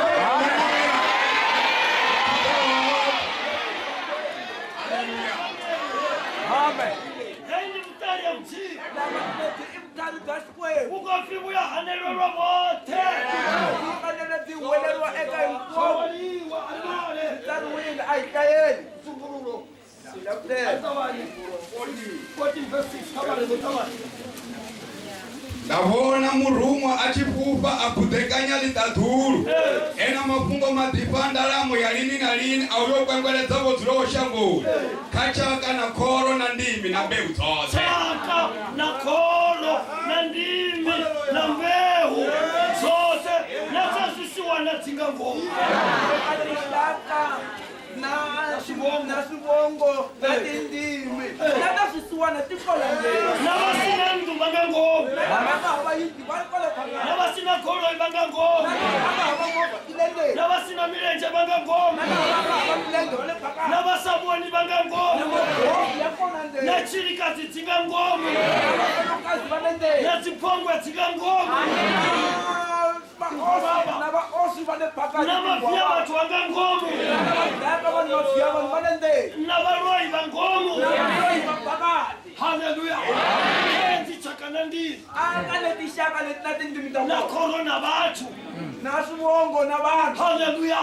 amen heyi ndi vutali ya mtshiko i vutlhari bya xikwembu vukofi vuya hanelelwa vothe fanele byi huweleriwa eka hinkwavo xawaliwa alale tsariwile a hi hlayeli sungululo silakulela tawani 14 verse 6 kama lezo tawani ndavona murumwa achipfupa akudhekanya litadhuru ena mafungo madipa ndaramo ya lini na lini auyokwengweledza vodzulowo shangoni kachaka na kholo na ndimi na mbewu dzose chaka na kholo na ndimi na mbewu zose na saswisiwana dzinga ngoma rixaka na swivongo na tindimi na ta swisiwana ti kolambele na vasina ndu va nga ngoma anga hava yindi va ri kole na vasina kholoyi va nga ngoma anga hava movha ilendeni na vasina milenge va nga ngoma anga hava milenge va le phakani na vasavoni va nga ngoma movha ya kona ndeni na chirikadzi dzi nga ngoma vanokazi va le ndeni na dziphongwe dzi nga ngoma na vaosi va le phakani na mafia vathu va nga ngoma daka vanhu mafia vanhu va le ndeni na valoyi va ngoma va phakani haleluya ndzi chaka na ndini anga le tixaka leti na tindimi ta na vona kholo na vathu na swivongo na vanhu haleluya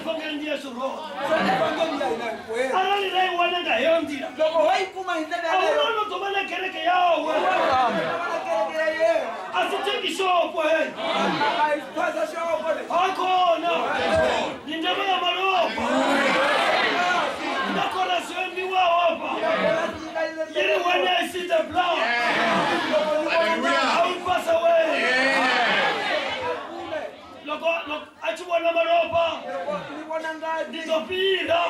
fanele ndi yesu roho evangeli ya hina hinkwerhu arali leyi wana nga heyo ndila loko ho yi kuma hi ndlela yaleyo awunono to va na kereke yawe kereke ya yena a swi teki xopo heyi a hi phasa xoko le hakona ni ndlemo ya malopa na kona swi endliwaopa yi ri when I see the blood I will pass away loko a ci vona malopa ni vona ngati ndizopila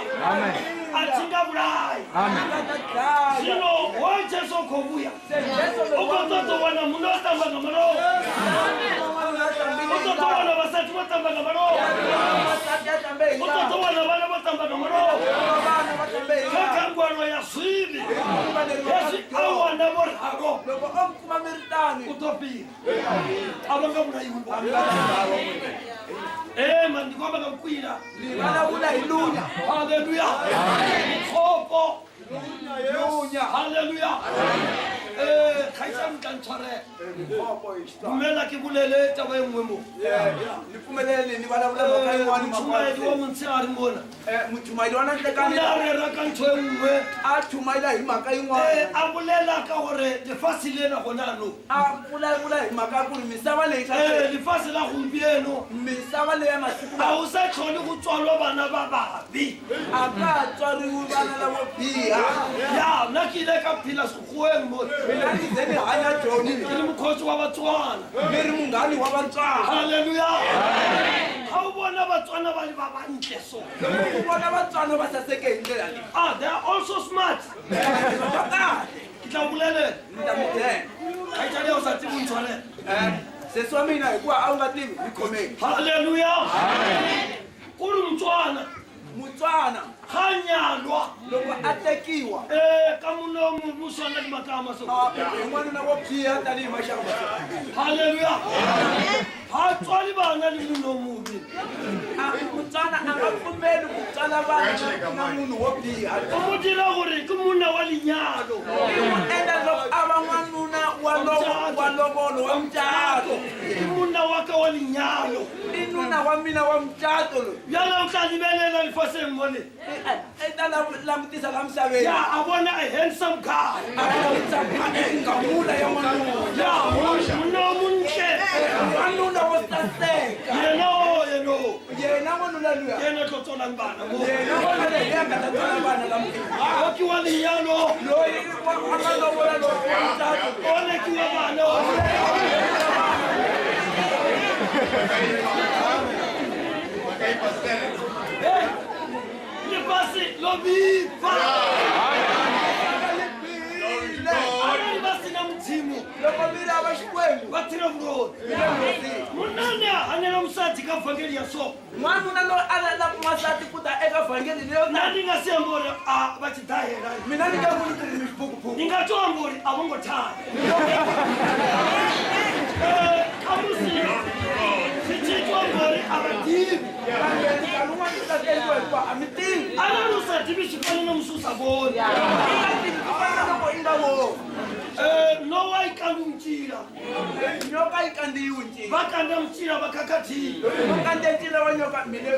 a ci nga vulayi zwino wo jesu kho vuya u kota to vona munhu a tamba nga malopa u kota vona vasati vo tamba nga malopa u kota vona vana vo tamba nga malopa kakangwano ya swili leswi a wana vo rharo loko o mi kuma mi ri tani u to pila a va nga vulayiwi man ndi komba nga kwila ni vulavula hi lunya haleluya khopo lunya haleluya khaisa mtantshware khopo hi xitalo dumela ke bolele taba e nngwe mo ni pfumelele ni vulavula mhaka yin'wana muchumayeli wa montshegare mona muchumayeli wa nanhlekani o ne a rera ka ntho e nngwe a chumayela hi mhaka yin'wana a bolela ka gore lefase lena gona ano a vulavula hi mhaka ya ku ri misava leyi lefase la gompieno misava leyi ya masiku a o sa tlhole go tswalwa bana ba babi a ka ha tswariwi vana lavo biha ya nna ke ile ka phela sekgoeng mo mina ni ze ni hanya joni ke le mokgotsi wa batswana mi ri munghani wa vatswana haleluya ga o bona batswana ba le ba bantle so ku vona vatswana va saseke hi ndlela leyi they are also smart va kahle ke tla bolele ni ta mi byela ga itsale o sa tsibo ntshwanela sesi wa mina hikuva a wu nga tivi hi khomeni haleluya ku ri mutswana mutswana ga nyalwa loko a tekiwa ka muno muswana le makama so hi n'wanuna wo biha tanihi maxaka masoko haleluya ha tswali bana le muno mubi mutswana a nga pfumeli ku tswala vana na munhu wo biha o mo dira gore ke monna wa lenyalo i mu endla loko a va n'wanuna wa lovolo wa mucato ke monna wa ka wa lenyalo i nuna wa mina wa mucato loyi bjale o tla lebelela lefaseng mone i ta langutisa la misaveni ya a bona a handsome guy a langutisa ngamula ya n'wanuna ya monna wa montle n'wanuna wo saseka haleluya yena tlo tsolang bana mo yena gona le ya ka tsala bana ka mokgwa a ke wa lenyalo loyi a ka lobola lo one ke wa bana le basi lo bifa basina mudzimu loko mira va xikwembu va thira vuroni munana anela musati ka vhangeli ya so n'wanuna loyi a lalaka n'wansati ku ta eka vhangeli leyo na ni nga si ambori a va ci dahela mina ni nga vuli ku ri mi xibukubhuku ni nga twa ambori a vo ngo thana kamusi swi cinciwa ambori a va tivi kambe nkarhi wun'wana swi ta endliwa hikuva a mi tivi a na lusa tivi xi fana na mususa voni i nga tivi ku fana loko i nga voni no wa yi kandu mcila nyoka yi kandziyiwi ncila va kanda mcila va kakathiyi loko kande ncila wa nyoka mine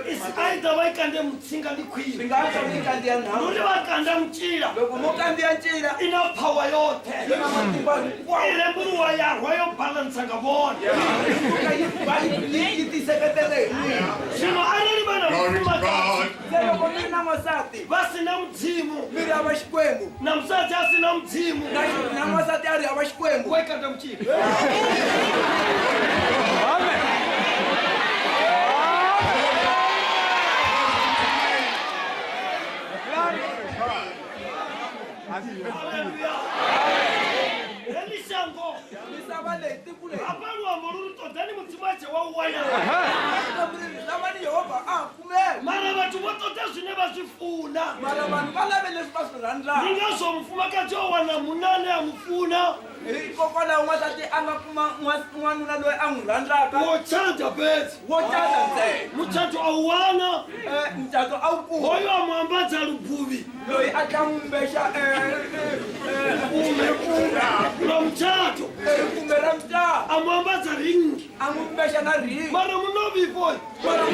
aida va yi kande mutsinga ni swi khwini nga ka mi kandziya nhamu nuli va kanda mcila loko mo kandziya ncila i na phawa yote yi na matimba hinkwawo i lemburuwa yarhwa yo balansa nga vona yi tiseketele hi mina swino a ri vana vafumaka se loko mi ri na n'wansati va sina mudzimu mi ri hava xikwembu na musati a sina mudzimu na n'wansati a ri hava xikwembu wa yi kanda mcila elishango misava leyi tiko leyi apaluwambo luri todani mudzimu ache wa uwana lavani yehovha a kumela mara vathu vo tota zwine va swi funa mara vanhu va lave leswi va swi ni rhandzaka nga swo mufumakazi wo wana munane a mu pfuna hikokwalaho n'wansati a nga kuma n'wanuna loyi a n'wi rhandzaka wo chanja beti wo cata ntsena muchato a wu wana mucato a wu kumi hoyo a mu ambadza lubuvi loyi a ta n'wi mbexa na muchato kumbe ra mucato a mu ambadza ringi a n'wi mbexa na ringi mara munovivoyi mara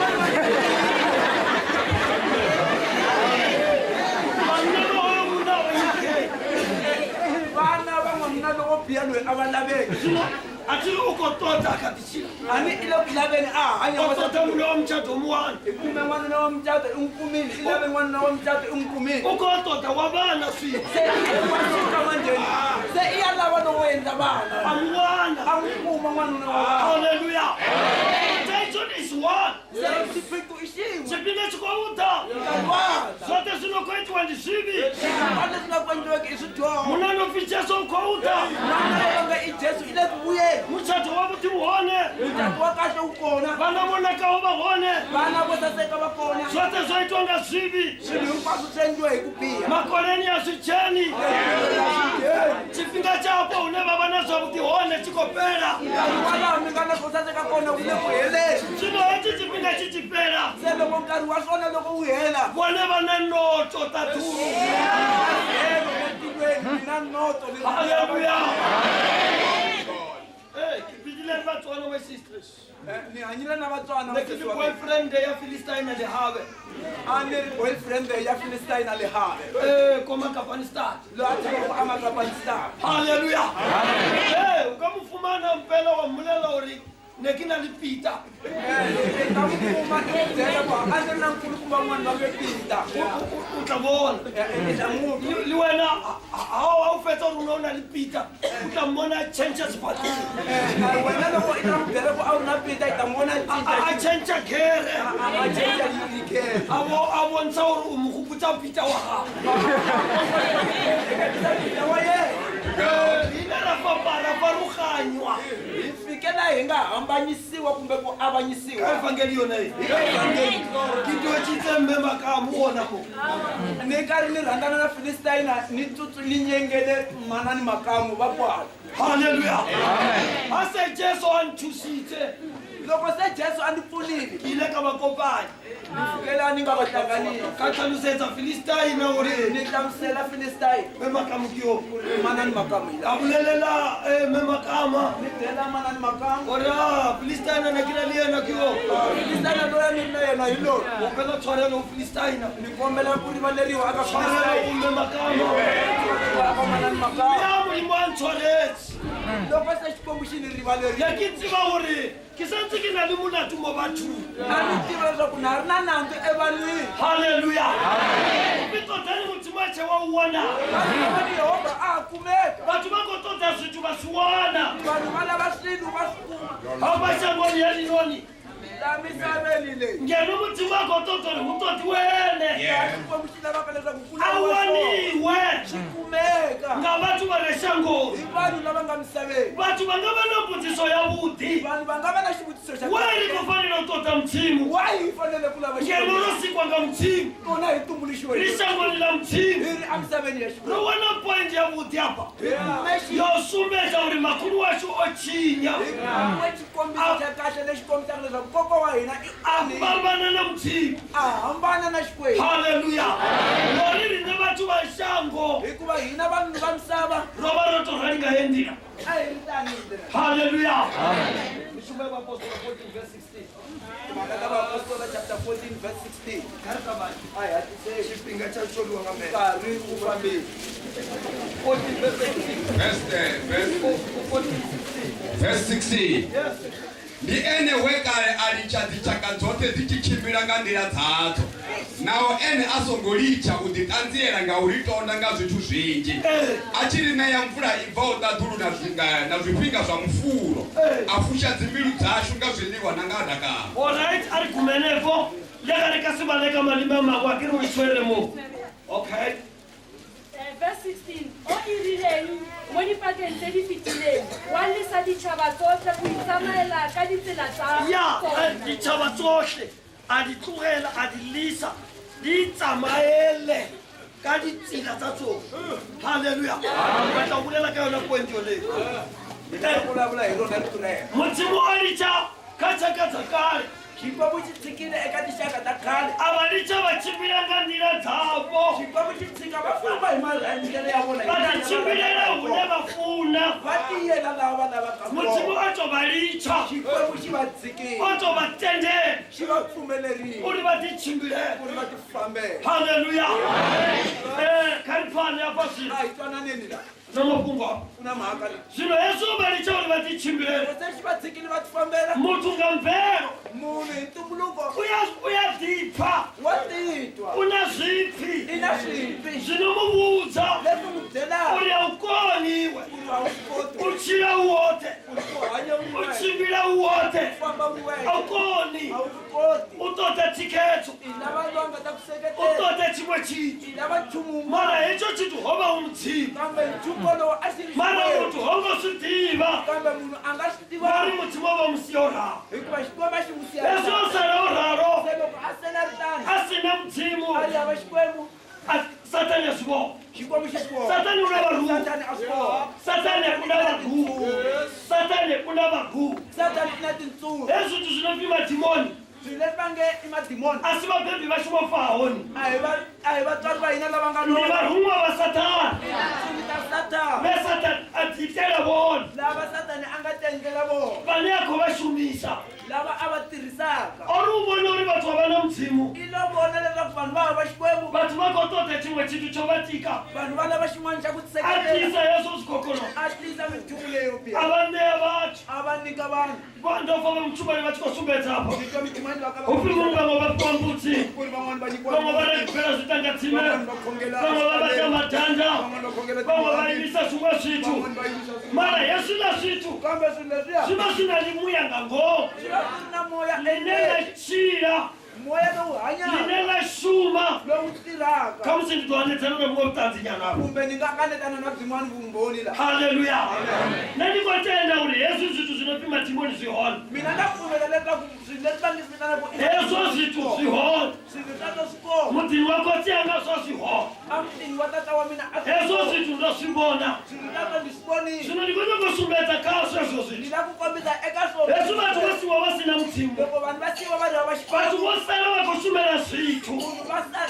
vanana hoyo munawa yake vana van'wanuna loko biya loyi a va laveki zvino atiri ukotota akatichira ani i le ku laveni a hanya otota mune wa muchato muwana i kume n'wanuna wa mucato i n'wi kumile i lave n'wanuna wa mucato i n'wi kumile ukotota wa vana swilo se wasuka manjeni se i ya lava lowo endla vana amuwana a n'wi kuma n'wanuna wa vana haleluya tension is one se xiphiqo i xin'we xipinga xikouta kalwana zote zwinokoitiwa ndi swivi a leswi nga ku endliweki i swidyoho munano ficheso ukouta n'wana yonge i jesu i le ku vuyeni muchato wa vuti wone mucato wa kahle wu kona vana vonakawo va vone vana vo saseka va kona zote zoitiwa nga swivi swilo hinkwaswo swi endliwe hi ku biha makoleni ya swicheni xifhinga chapo une va va na swa vutihone xikopela nkarhi walaho mi nga na swo saseka kona wu le ku heleni swilo heci xifhinga xi cipela se loko nkarhi wa swona loko wu hela vone va na noto ta duru elo etikweni mina noto haleluya kipidileni vatswana we sisters ni hanyile na vatswana nekini boyfriend ya filistine le have a ni ri boyfriend ya filistine le have komakapanistan loyi a tshamaku amakapanistan haleluya uka mufumana mpela wa mulela uri nekina lipita ta n'wi kuma i byela ku a ni ri na nkulukumba n'wana va vepita u ta vona i ta n'wi li wena a wu fetsa uri una u na lipita u ta mmona change sipatini wena loko i ta n'wi byela ku a wu na pita i ta n'wona a change gere a cinca yikele a vonisa uri u mukuputsa pita wa pita wa yena hina ra fambara faruganywa hi fikela hi nga hambanyisiwa kumbe ku avanyisiwa evangeli yona yi kito citsembe makamu wona ko ni karhi ni rhandzana na filistayina ni nyengele manani makamu va kwala haleluya ase jesu a nthusitse loko se jesu a ni pfunile ke ile ka vakopanyi ni fikela ni nga va hlanganile ka tlhalosetsa filistayina uri ni hlamusela filistayina memakamu ke yo manani makamu hi a vulelela memakama ni byela manani makamu uri filistayina nekina li yena ke yo filistayina loya ni na yena hi loyi opela tshwarelo u filistayina ni kombela ku rivaleriwa aka tshwarelo filistayina u memakama aka manani makamu ya mulimo a ntshwaretse loko se xikwembu xi ni rivalerile ya ke tsiba gore ke santse ke na le molato mo bathong a ni tiva leswaku na ha ri na nandzu evanhwini halleluya vitotani mudzimu a chewa u wona vanhu yehovha a ha kumeka batho ba ko tota swithu va swi wona vanhu va lava swilo va swi kuma a va xangoni ya linoni la misaveni leyi ngeno mudzimu a ko tota ri wu toti wene xikwembu xi lavaka leswaku a woniwe xi kumeka nga vathu va le xangoni hi vanhu lava nga misaveni vathu va nga va na mbudziso ya vudi vanhu va nga va na xivutiso xa weri ko fanele u tota mudzimu wayi hi fanele ku lava ngeno ro sikwa nga mudzimu kona hi tumbuluxiwe ri xangoni la mudzimu hi ri emisaveni ya ro xikwembu wona point ya vudi apa hi yo sumbesa uri makhulu washu o chinya we xikombiso xa kahle lexi kombisaka leswaku koko wa hina a fambana na mudzimu a hambana na xikwembu halleluya lori rine vathu va xango hikuva hina vanhu va misava ro va ro torha ri nga endila a hi ri tanile halleluya mixumo ya vaapostolo 14 verse 16 timhaka ta vaapostolo chapter 14 verse 16 a hi hatlisei xipinga xa xoliwa nga nkarhi wu fambile 14 verse 16 verse 16 ndi ene wekale ali cha dzichaka dzote dzichichimbira nga nḓila dzadzo nawo ene a songo litsha u ḓiṱanziela nga u litonda nga zwithu zwinzhi a tshi ri ṋea mvula i bvaho ṱaḓulu na zwifhinga zwa mufulo a fusha dzimbilu dzashu nga zwiḽiwa na nga dakalo olright a ri kumenefo lega ri ka se baleka malimi a mago a ke ri o itshwere mo okay verse 16 o e rileng mo dipakeng tse di fetileng wa lesa ditšhaba tsotlhe go itsamaela ka ditsela tsa ya tsona. ditšhaba tsohle a di tlogela a di lisa di tsamaele ka ditsela tsa tsone halleluya batla go bolela ka yona poento leo vulavula hi rona rito rero modzimu a licha ka tshaka tsa kale xikwembu xi tshikile eka tinxaka ta khale a va licha va chimbila nga ndila dzavo xikwembu xi tshika va famba hi marhandlelo ya vona va ti chimbilela hune va pfuna va tiyela lava va lavaka modzimu kona a to va licha xikwembu xi va tshikile o to va tendela xi va pfumelerile ku ri va ti chimbilela ku ri va ti fambela halleluya khalifani ya pasini a hi twananeni la na mafhungo ku na mhaka leyi zwino yesu va licha uri va ti chimbilela loko se xi va tshikile va ti fambela muthu nga mvelo munhu hi ntumbuluko u ya dipha wa titwa u na zwipfi i na swipfi zwino mu vudza leswi n'wi byelaka uri a wu koniwe ku ri a wu koti u chila wote ku ri ku hanya u wun'we chimbila wote ku famba a wu wun'we koni a wu koti u tota thikhedzo i lava lwa nga ta ku u seketela tota chimwe chithu i lava nchumu mara hicho chithu ho va u mudzimu kambe nchumu lowu a xi ri mara xikwembu muthu ho ngo swi tiva kambe munhu a nga swi va ri tivanga mudzimu va mu siya u raro hikuva xikwembu a xi n'wi leswi siya o sala u raro se loko a sela ri tani a si na mudzimu a ri hava xikwembu satani ya swi vona xikwembu xi swi vona satani u na varhungu satani a swi vona satani u na varhungu satani u na varhungu satani i na tintsulu leswi swithu swi no pima dimoni swilo leswi va nge i madimoni a si vabebhi va ximofahoni a hi vatswari va hina lava nga ni lova varhungu va satani tintsulu ta satani me satani a dzitela vona lava satani a nga tendlela vona vane ya kho va xumisa lava a va tirhisaka ori u vone uri vathu va na mudzimu i lo vona leswaku vanhu va hava xikwembu vathu va kotota chimwe chithu cho va tika vanhu va lava xin'wana xa ku a tiseketela tisa yeso swikokono a tisa minchumu leyo a biha va neya vathu a va nyika vanhu vandofa va muchumani va tiko sumbedzapa nyika mitimani va ka upi munhu vamwe va piwa mbutsi ku ri van'wani va nyikiwa vamwe va rekipela switanga tsime van'wani va khongela vamwe va va dya madanda van'wani va khongela vamwe va timali yimisa swin'we swithu van'wani va yimisa mara yesu na swithu kambe swilo leswiya swi va swi na limuya nga ngoma swi va swi ri na moya line la chila moya lowu hanyaka line la xuma lowu tirhaka kha musi ni twanetsana na vun'we vutanzinyanapo kumbe ni nga kanetana na byin'wana vumbhoni la halleluya na ni kotenda uri yesu swithu swi no pima timoni swi hola mina na pfumela leswaku swilo leswi va nge swi vitanaka heswo swithu swi hola swilo tato swi kona mutini wa kotsi anga swa swi hola a mutini wa tata wa mina a heswo swithu ndo swi vona swilo tato ni swi vonile swino ni kota ku sumbedza ka sweswo ni swithu la ku kombisa eka swona heswi vathu vo siwa va sina mudzimu loko vanhu va siva va ri hava vathu xikwembu vo sala va ko sumela swithu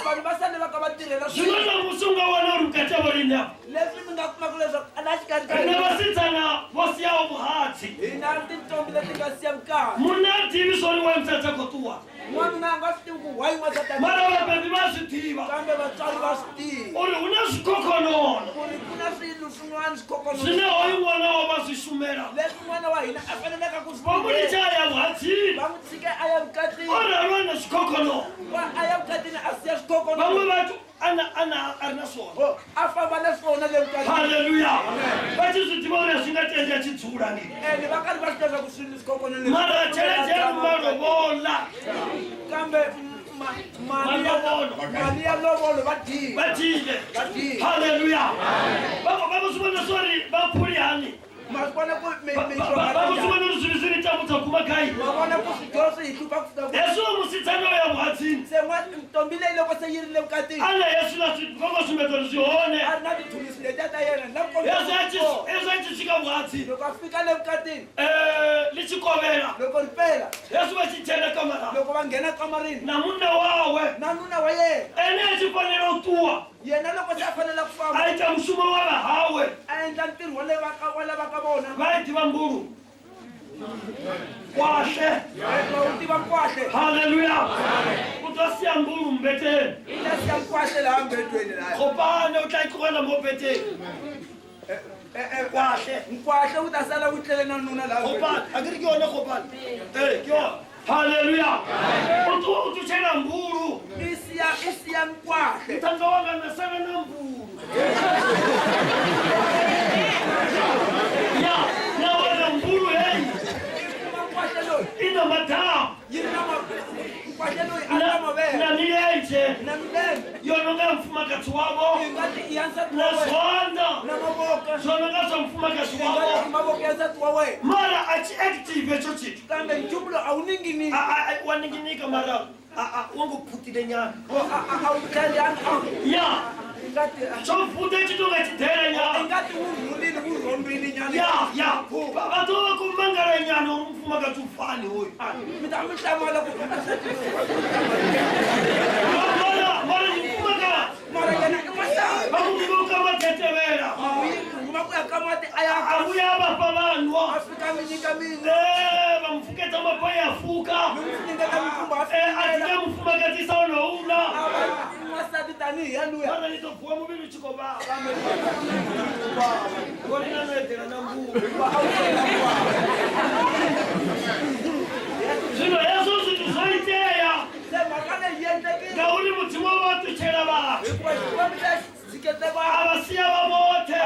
vanhu va sale va ka va tirhela swino swilo na musi u nga vona uri vukati ya vorina leswi mi nga kumaka leswaku a la xikarhi ka ene hina vasitsana vo siyawo vuhatsi hi na tintombi leti nga siya vukati munhu a tivi swo ri wa mitsatsa kotuwa n'wanuna a nga swi tivi ku why n'wansati mara vabebi va swi tiva kambe vatswari va swi tiva u ri u na swikokonono ku ri ku na swilo swin'wana swikokono swine hoyi n'wana wa va swi shumela leswi n'wana wa hina a faneleka ku va n'wi licha ya vuhatsini va n'wi tshike a ya vukatini o rhariwa na swikokonono a ya vukatini a siya van'we swikokono vatu a ri na swona a famba na swona le vukatini halleluya va ti swi tiva leswi nga tendla xitshula ni ene va karhi va swi tiva ku swilo swikokono leswi mara cheletele malovola kambe mali ya lovolo va dile va tile va dile halleluya va swi vona swo ri va phulihani ma swi vona ku va swi vona ri swilo swi ri tlakutsa kuma kayi ma vona ku swidyoho swi hi hlupha ku fika leswo musitshano ya vuhatsini se ntombi leyi loko se yi ri le vukatini a lehe swi na voko swimetelo swi hone a ri na tithulusi letiya ta yena na leswi a ci fika vuhatsini loko a fika le vukatini li xikovela loko ri pela leswi va xi chela kamarani loko va nghena kamarini na munna wawe na nuna wa yena ene a xi fanele u tuwa yena loko se a fanela ku famba a yi ta mfumo wa vahawe a endla ntirho wa lava ka vona va yi tiva mbulu kwahle va wu tiva kwahle halleluya u ta siya mbulu mbeteni i ta siya kwahle laha mbedweni laya kopane u ta yi tlogela mobeteni kwahle nkwahle wu ta sala wu tlele na nuna laha kopane a ke ri ke yone kopane ee ke yone halleluya u tuchela mbulu i siya nkwahle ntanga wanga na sala na mbulu ya wena mbulu heyi nkwahle loyi ina madamu yi ri na nkwahle loyi a na mavele na miyenje na milenge yona nga mfumakadzi wavo yi nga i ya nsati na wa wena swanda na mavoko swona nga swa mfumakadzi yi nga wavo mavoko ya nsati wa wena mara a ci active eco citu kambe nchumu lowu a wu ninginiki wa ninginika mara wa ngu phutile nyana a wu tlandyanga ya ngati swo pfuta citu nga ci dela nyana ngati wu rhulile wu rhombile nyana ya va to va ku mangala nyana wa mfumakadzi u fani hoyu mi ta mi hlamala ku nsati mara ni mfumakadzi mara yena i masava va ku muka matetevela nguma ku ya kamati a ya a vuya va fa vanhu a fika mi nyika mina va mfuketa mapa ya fuka mi nyiketa mifumba a a fikela tika mfumakadzi sa wona ula n'wansati tanihi yaluya mara ni to vuwa muvili ciko vava konina noetela na mbulu zwino hezwo zwithu zwo iteya se mhaka leyi endlekile ngauri mudzimu wa tuchela vanhu hikuva xikwembu xa tshikete a vanhu va siya va vote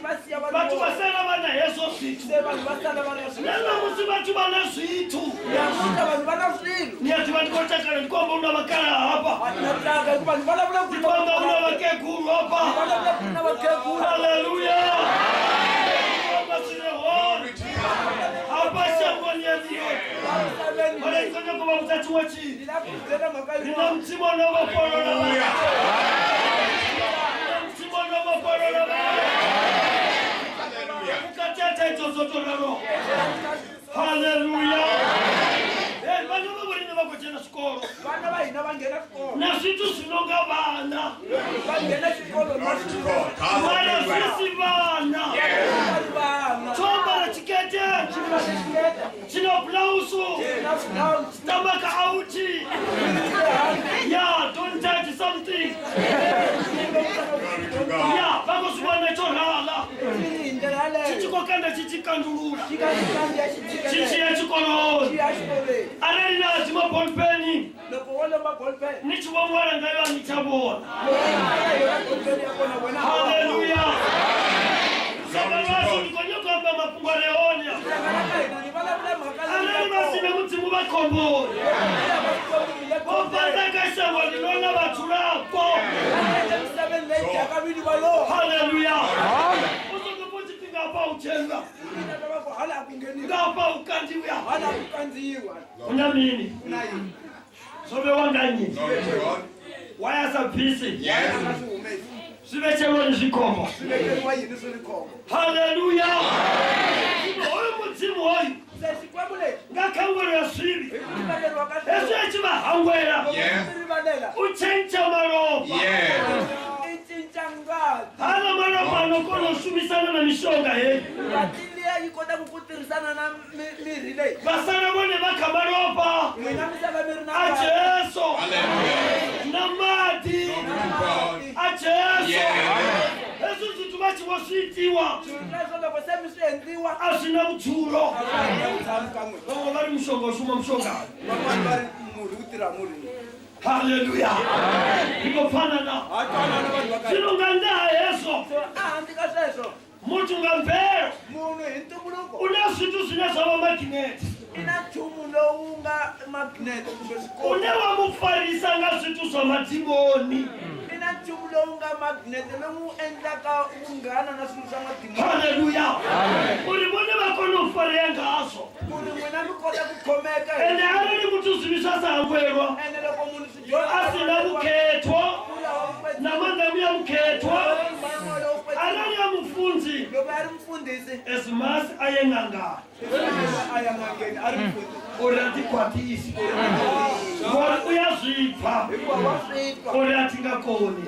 va siya vathu va sala va na hezwo zwithu se vanhu va sala va ri swilo lena musi vathu va na zwithu yakuta vanhu va na swilo ni ya tiva ni kotakala ni komba una vakala hapa na tlanga hikuva ni vulavula ku komba una vakekulu hapa vulavula ku na vakhegula haleluya komba sile hona hapa shangoni ya diyote saveni wala ikonya kuva mutatu wa chini ni la ku byela mhaka nina yo mtsimu na vapolola va nina mtsimu na vapolola va ukateta itozotoraro haleluya vana va vorine va kochena swikolo vana va hina va nghena xikolo na swithu swinonga vana va nghena xikolo na swilo mara swisi vana vana chombala chikete va xiketa china blausu na swilo stomach auti ya don't touch something ya vako swivona chorhala hi ndlela yaleyo chichikokanda chichikandulula xikandi ya xitshikete chichiya chikoloni ya xikolweni arali na zimabonpeni loko wo lomba golpen ni chivon'wana ngayo a ni cha vona golpen ya vona wena haleluya sakalwasi nikonyokamba mapungu aleonya ni vulavula mhaka arali vasine mudzimu va khomboni vopataka xango linona vathu lapo emisaveni leyi dyaka vini va lowa haleluya usokopochiti ngapa uchenga va hala ku ngheniwa ngapa ukandiwa hala ku kandziyiwa una mini na yini sove wanganyini wayasa phisi swiveceloni swikhombo swivekeriwa yini swi ri khombo haleluya hoyu mudzimu hoyu se xikwembu lexi ngakhangwela swivi hi ku rivaleriwa ka leswi a ci va hangwela swi rivalela u cenca malova i cinca ngati hala malova nokono shumisana na mixonga heyi ngati liya yi kotaku ku tirhisana na mirhi leyi vasala vone va kha malova n'wina misava mi ri na a namati ajesu yesu zituma chiwasitiwa asina muturo vango vari mushonga ushuma mushongani. Haleluya. Ikofanana. Sinunganda yeso. Mutu ngambero. Una situ sinasaba magnet. Une wa mufarisa nga situ sa matiboni. Haleluya. Ulimone bakono ufare ngaso. Ende ari mutu sinisa sangwerwa. Asina muketwa. Namanda ya muketwa. Alani ya mfunzi. Esmas ayenganga. Orati kwatisi. Uyazipha. Orati ngakoni.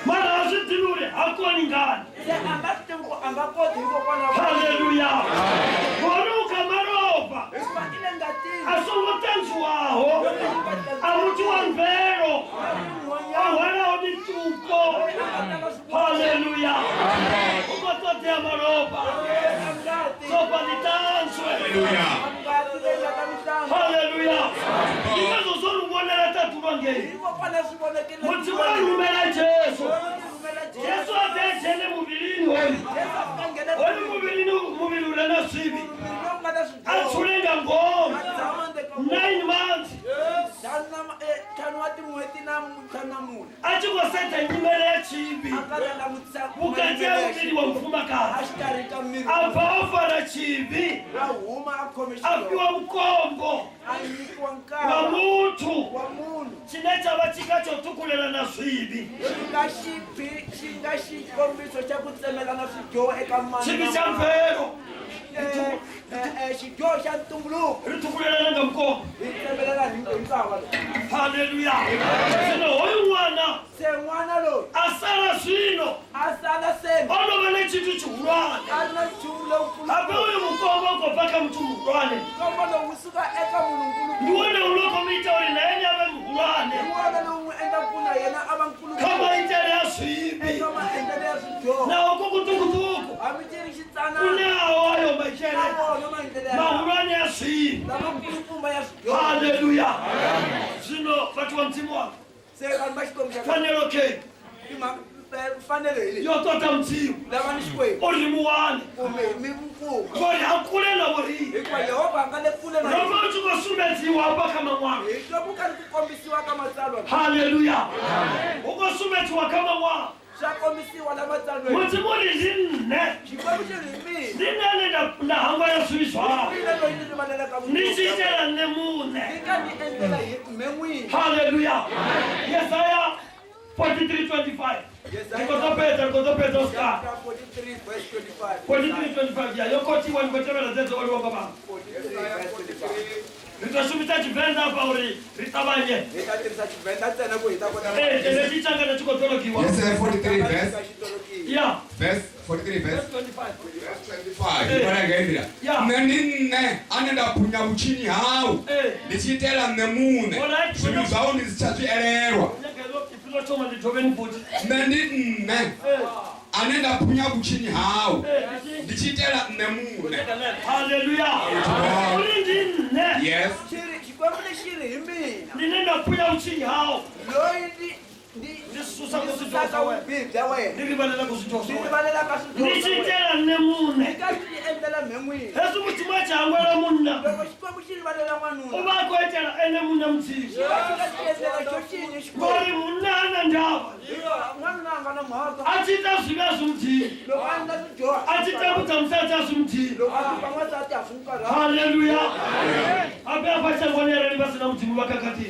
Mara asitilule akoni ngani. Haleluya. Konuka maroba. Asongotanzu waho. Amutu wanvero. Awana onituko. Haleluya. Ukotote amaroba. Sopa nitanswe. Haleluya. Ikazo zonu mbonera tatu wangei. Mutima numera Jesu. Jesu atechene mubilini wali. Wali mubili ule nasibi. Atulenga ngoma. 9 months. Achiko seta nyimele chibi. Ukatia mubili wa mfuma kazi. Afaofara chibi. Afiwa mkombo. Wa mutu. Chinecha wachikacho tukulela nasibi. Chibi cha mpero. Ritukulela nga mkombo. Haleluya. Sino hoyu mwana asala sino ono bane chitu chulwane abe uyu mkombo kopaka mtu mulwane ndiwone uloko mita uli na eni abe mulwane kama itere asibi na ukukutukutuku uneawo ayo mechere mahulwane asibi. Haleluya. Sino watu wa mtimu wako fanelo ke yotota mtimu olimuwane kori hakulela wari robo chuko sumetiwa hapa kama mwana. Haleluya. Uko sumetiwa kama mwana. Mutimu ni zinne na hangwa ya suiswa nishitela nemune. Haleluya. Yesaya 43:25. Nikotopeta Oscar 43:25 ya yokoti wanikotebela zezo wali wa baba. Nitashumita chivenda hapa uri ritabanye. Netichanga na chukotologiwa. Yesaya 43 verse. Yeah. Verse 43 verse 25. Ibaragaidira. Yeah. Nenine anenda punya buchini hao. Nichitela nemune. Simu zao nizichazi ererwa. Nenine anenda punya buchini hao. Nichitela nemune. Haleluya. Yes. Ninenda punya buchini hao. Nichitela nemune. Hesu mutima changwela munna. Ubako etela enemune mtisi. Kori munana ndaba. Achita sigasu mtisi. Achita kutamsata sumtisi. Haleluya. Abe apacha ngwanera libasi na mtimu wakakati.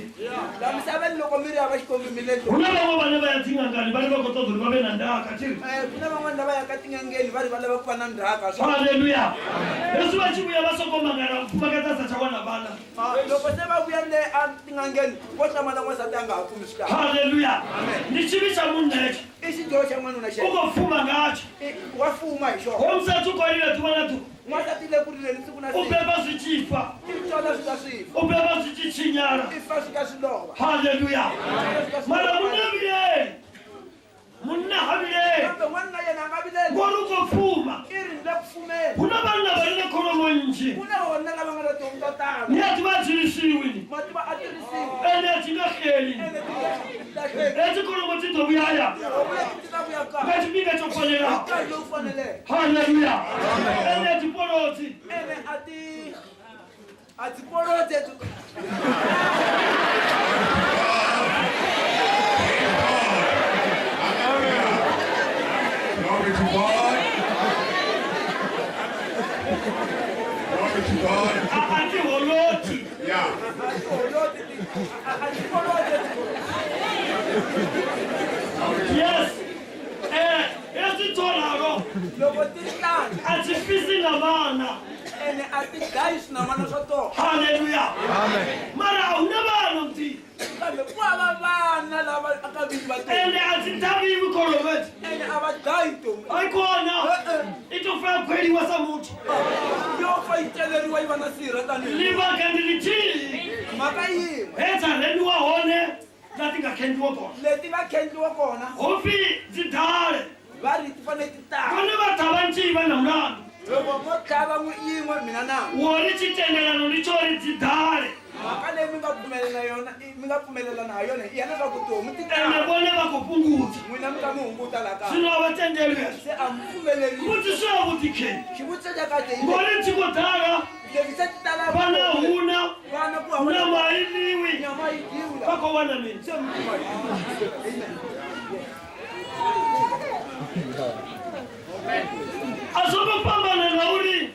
Unaba mwa neba ya tinga ngani bali bako todo babe na ndaka chiri. Kuna mwa neba ya katinga ngeli bali bako na ndaka. Haleluya. Yesu bachibu ya basoko mangara kumakata sa chawana bana. Loko sema buyande atinga ngeli kota mwana kwa satanga akumishika. Haleluya. Nichibicha munne. Isi ndio cha mwana unashaka. Uko fuma ngacho. Wafuma isho. Homsa tuko ile tumana tu. Mwasati le kurile siku na siku. ubeba zichifa Ichola sikasifa. ubeba zichichinyara. Ifa sikasiloba. Haleluya. Mara munabile munna habile Kambe mwana yena ngabile. ngoruko fuma Iri ndakufumela. kuna bana balina kolomo nje Kuna wona laba ngara tongatana. nyati bazirisiwini Matiba atirisi. ene atingakheli Ene tikhe. eti kolomo titobuyaya Obuya kitikabuya. ngachipinga chokolera. Kaje ufanele. Haleluya. Ene atipoloti Ene ati porote tu. Glory to God. Glory to God. ati holoti. Yeah. Ati porote tu. Yes. Eti tolaro Loko titani. atipisi na bana. Ene ati guys na mana soto. Haleluya. Mara una bana mti Kambe kwa bana laba akabili batu. ene atitabi mukolometi Ene abadaito. aikona itofaa kweli wasamuti Yo faiteleriwa ibana sira tani. livakandilichili Makayi. eta leni wahone latingakendiwa kona Leti bakhendiwa kona. hofi zidale Bari tifane titani. vane vatava nciva na mlandu Loko motaba yin'we mina na. wori chitendelano lichori zidale Makale minga pfumelela na yona. Yana ka kutomu ene titani. vone vakupungudza Mwina mkamu hunguta laka. sinovatendelwesa Se amfumeleri. kuti sovutikeni Xivutiso xa kahle hi ngori tsikotala leswi se titala vana huna vana ku na hava mailiwi nyama yi dyiwa. vakovana mina Se mutuma yi. azovopambana na uri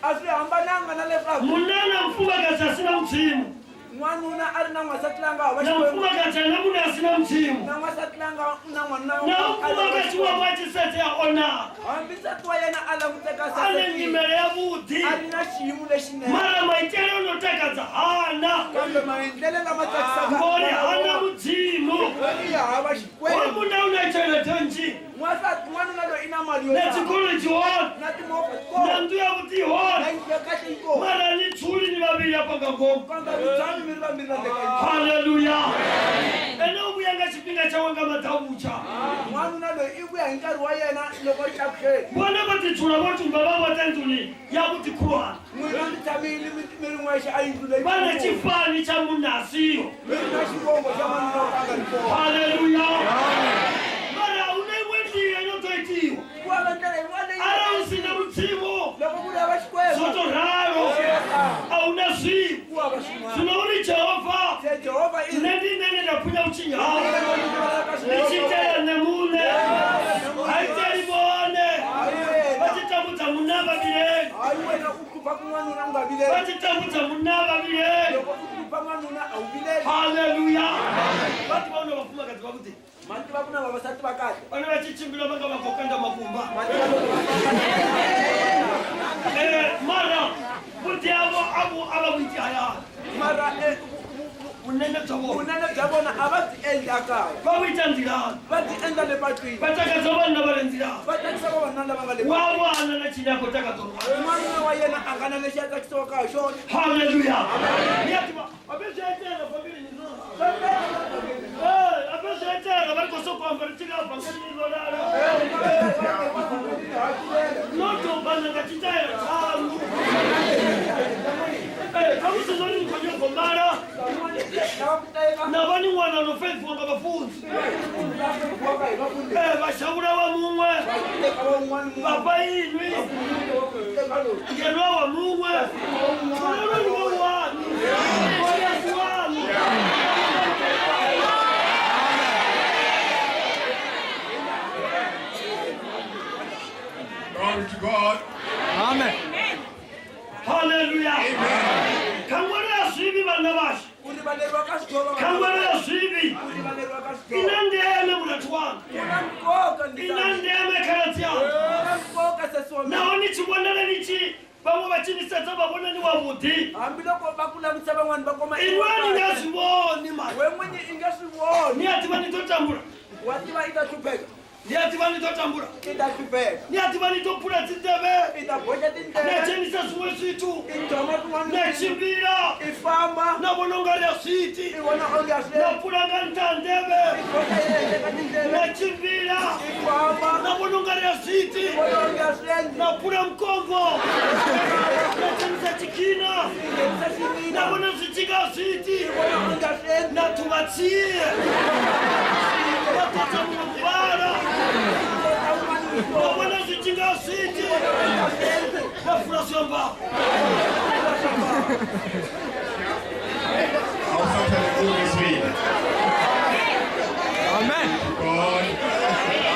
A swi hambananga na leswaku munana mfumakazi asina mtsimu n'wanuna a ri na n'wansati langa hava na xikwembu mfumakazi ana munhu asina mtsimu na n'wansati langa na n'wanuna na mfumakazi wa vaxisati ya onaka hambi nsati wa yena a languteka ane saseki nyimele ya vudi a ri na xiyimo lexinene mara maitelo no tekadza hana kambe maendlele lama tsakisaka ngori hana mudzimu yi hava wa xikwembu muna una cheletenji n'wansati n'wanuna loyi i na mali yo tala netsikoloji hona na timovha na tikona ndu ya vuti na hona yindlu ya kahle yi kona mara ni tshuli ni vavili apanga ngoma kambe vutshami mi ri vambirhi na teka haleluya ene u vuya nga xipinga xa wanga matavucha n'wanuna loyi i vuya hi nkarhi wa yena loko ri tlakuxeni vona va titshula vo tumba va vota ndluni ya vutikhuwana n'wina mi tshamile mi ri n'wexe a yindlu leyi va na xifani xa munhu asiyo mi ri na xivongo xa n'wanuna wo ka a nga ri kona haleluya mara u na yin'we ndliya yo toitiwa ku hava ndlela yin'wana ara leyi u sina vutshivo loko ku ri hava xikwembu soto raro a wu na swivo ku hava xin'wana swino u ri jehovha se jehova i ne ndinene na pfunya vuchinyhawu ni xitela nemune a yi teli vone va titambudza munna vavileni hayi wena u hlupha ku n'wanuna u nga va vileli titambudza munna vavileni loko u hlupha n'wanuna a wu vileli haleluya va tiva una vafumakazi va kuti ma tiva ku na vavasati va kahle vana va chichimbila va nga va kokanda makumba ma tiva loko mara vuti avo a va vuitihayana mara vunene bya vona vunene bya vona a va byi endli ekaya va vuita ndzilana va byi endla le patwini va takadza vanhu lava le ndzilana va tsakisa vavanuna lava nga le wa vana na chinyako takadzorwa n'wanuna wa yena a nga na lexi a tsakisiwaka hi xona haleluya yativa aveswietela famili aveswietela va ri kosokomba ri tikavhangelilolala notobananga citayela thamu kavusinoninkonyogomala na va ni n'wana no faithful nga vafundzi vaxavula va mumwe papa yinwi ngenwa wa mumwe uloloni wa wani oyasi wani Glory to God. Amen. haleluya kangwela swivi vana vaxi ku rivaleriwa ka switova kangwela swivi ku rivaleriwa ka switova ina ndeme mulati wanga ku na nkoka ina ndeme khalatiyana na nkoka sesiwami naho ni chi vonela ni chi van'we va chinisetsa va vona ni wa vudi hambiloko va ku lavisa van'wani va koma in'wani nga swi voni mali we n'winyi i nga swi voni ni ya tiva ni to tambula wa tiva i ta hlupheka Ndiyati vanitotambura. Itahlupeka. Ndiyati vanitopfura dziteve. Itaboxa tindleve. Nechenisa swimwe switu. Ijoma tin'wana. Nechimbira. Ifamba. Navona ungari ya switi. Ivona onge ya swele. Napfura nga ntandeve. Iboxa yele ka tindleve. Nechimbira. Ifamba. Navona ungari ya switi. Ivona onge ya swele. Napfura mkongo. Nechenisa chikina. Ingenisa xinina. Navona swichika switi. Ivona onge ya swele. Natuvatsiye. Natata mungwara. Navona swichinga switi. Nafura swamba. Also tell the good this week. Amen. God.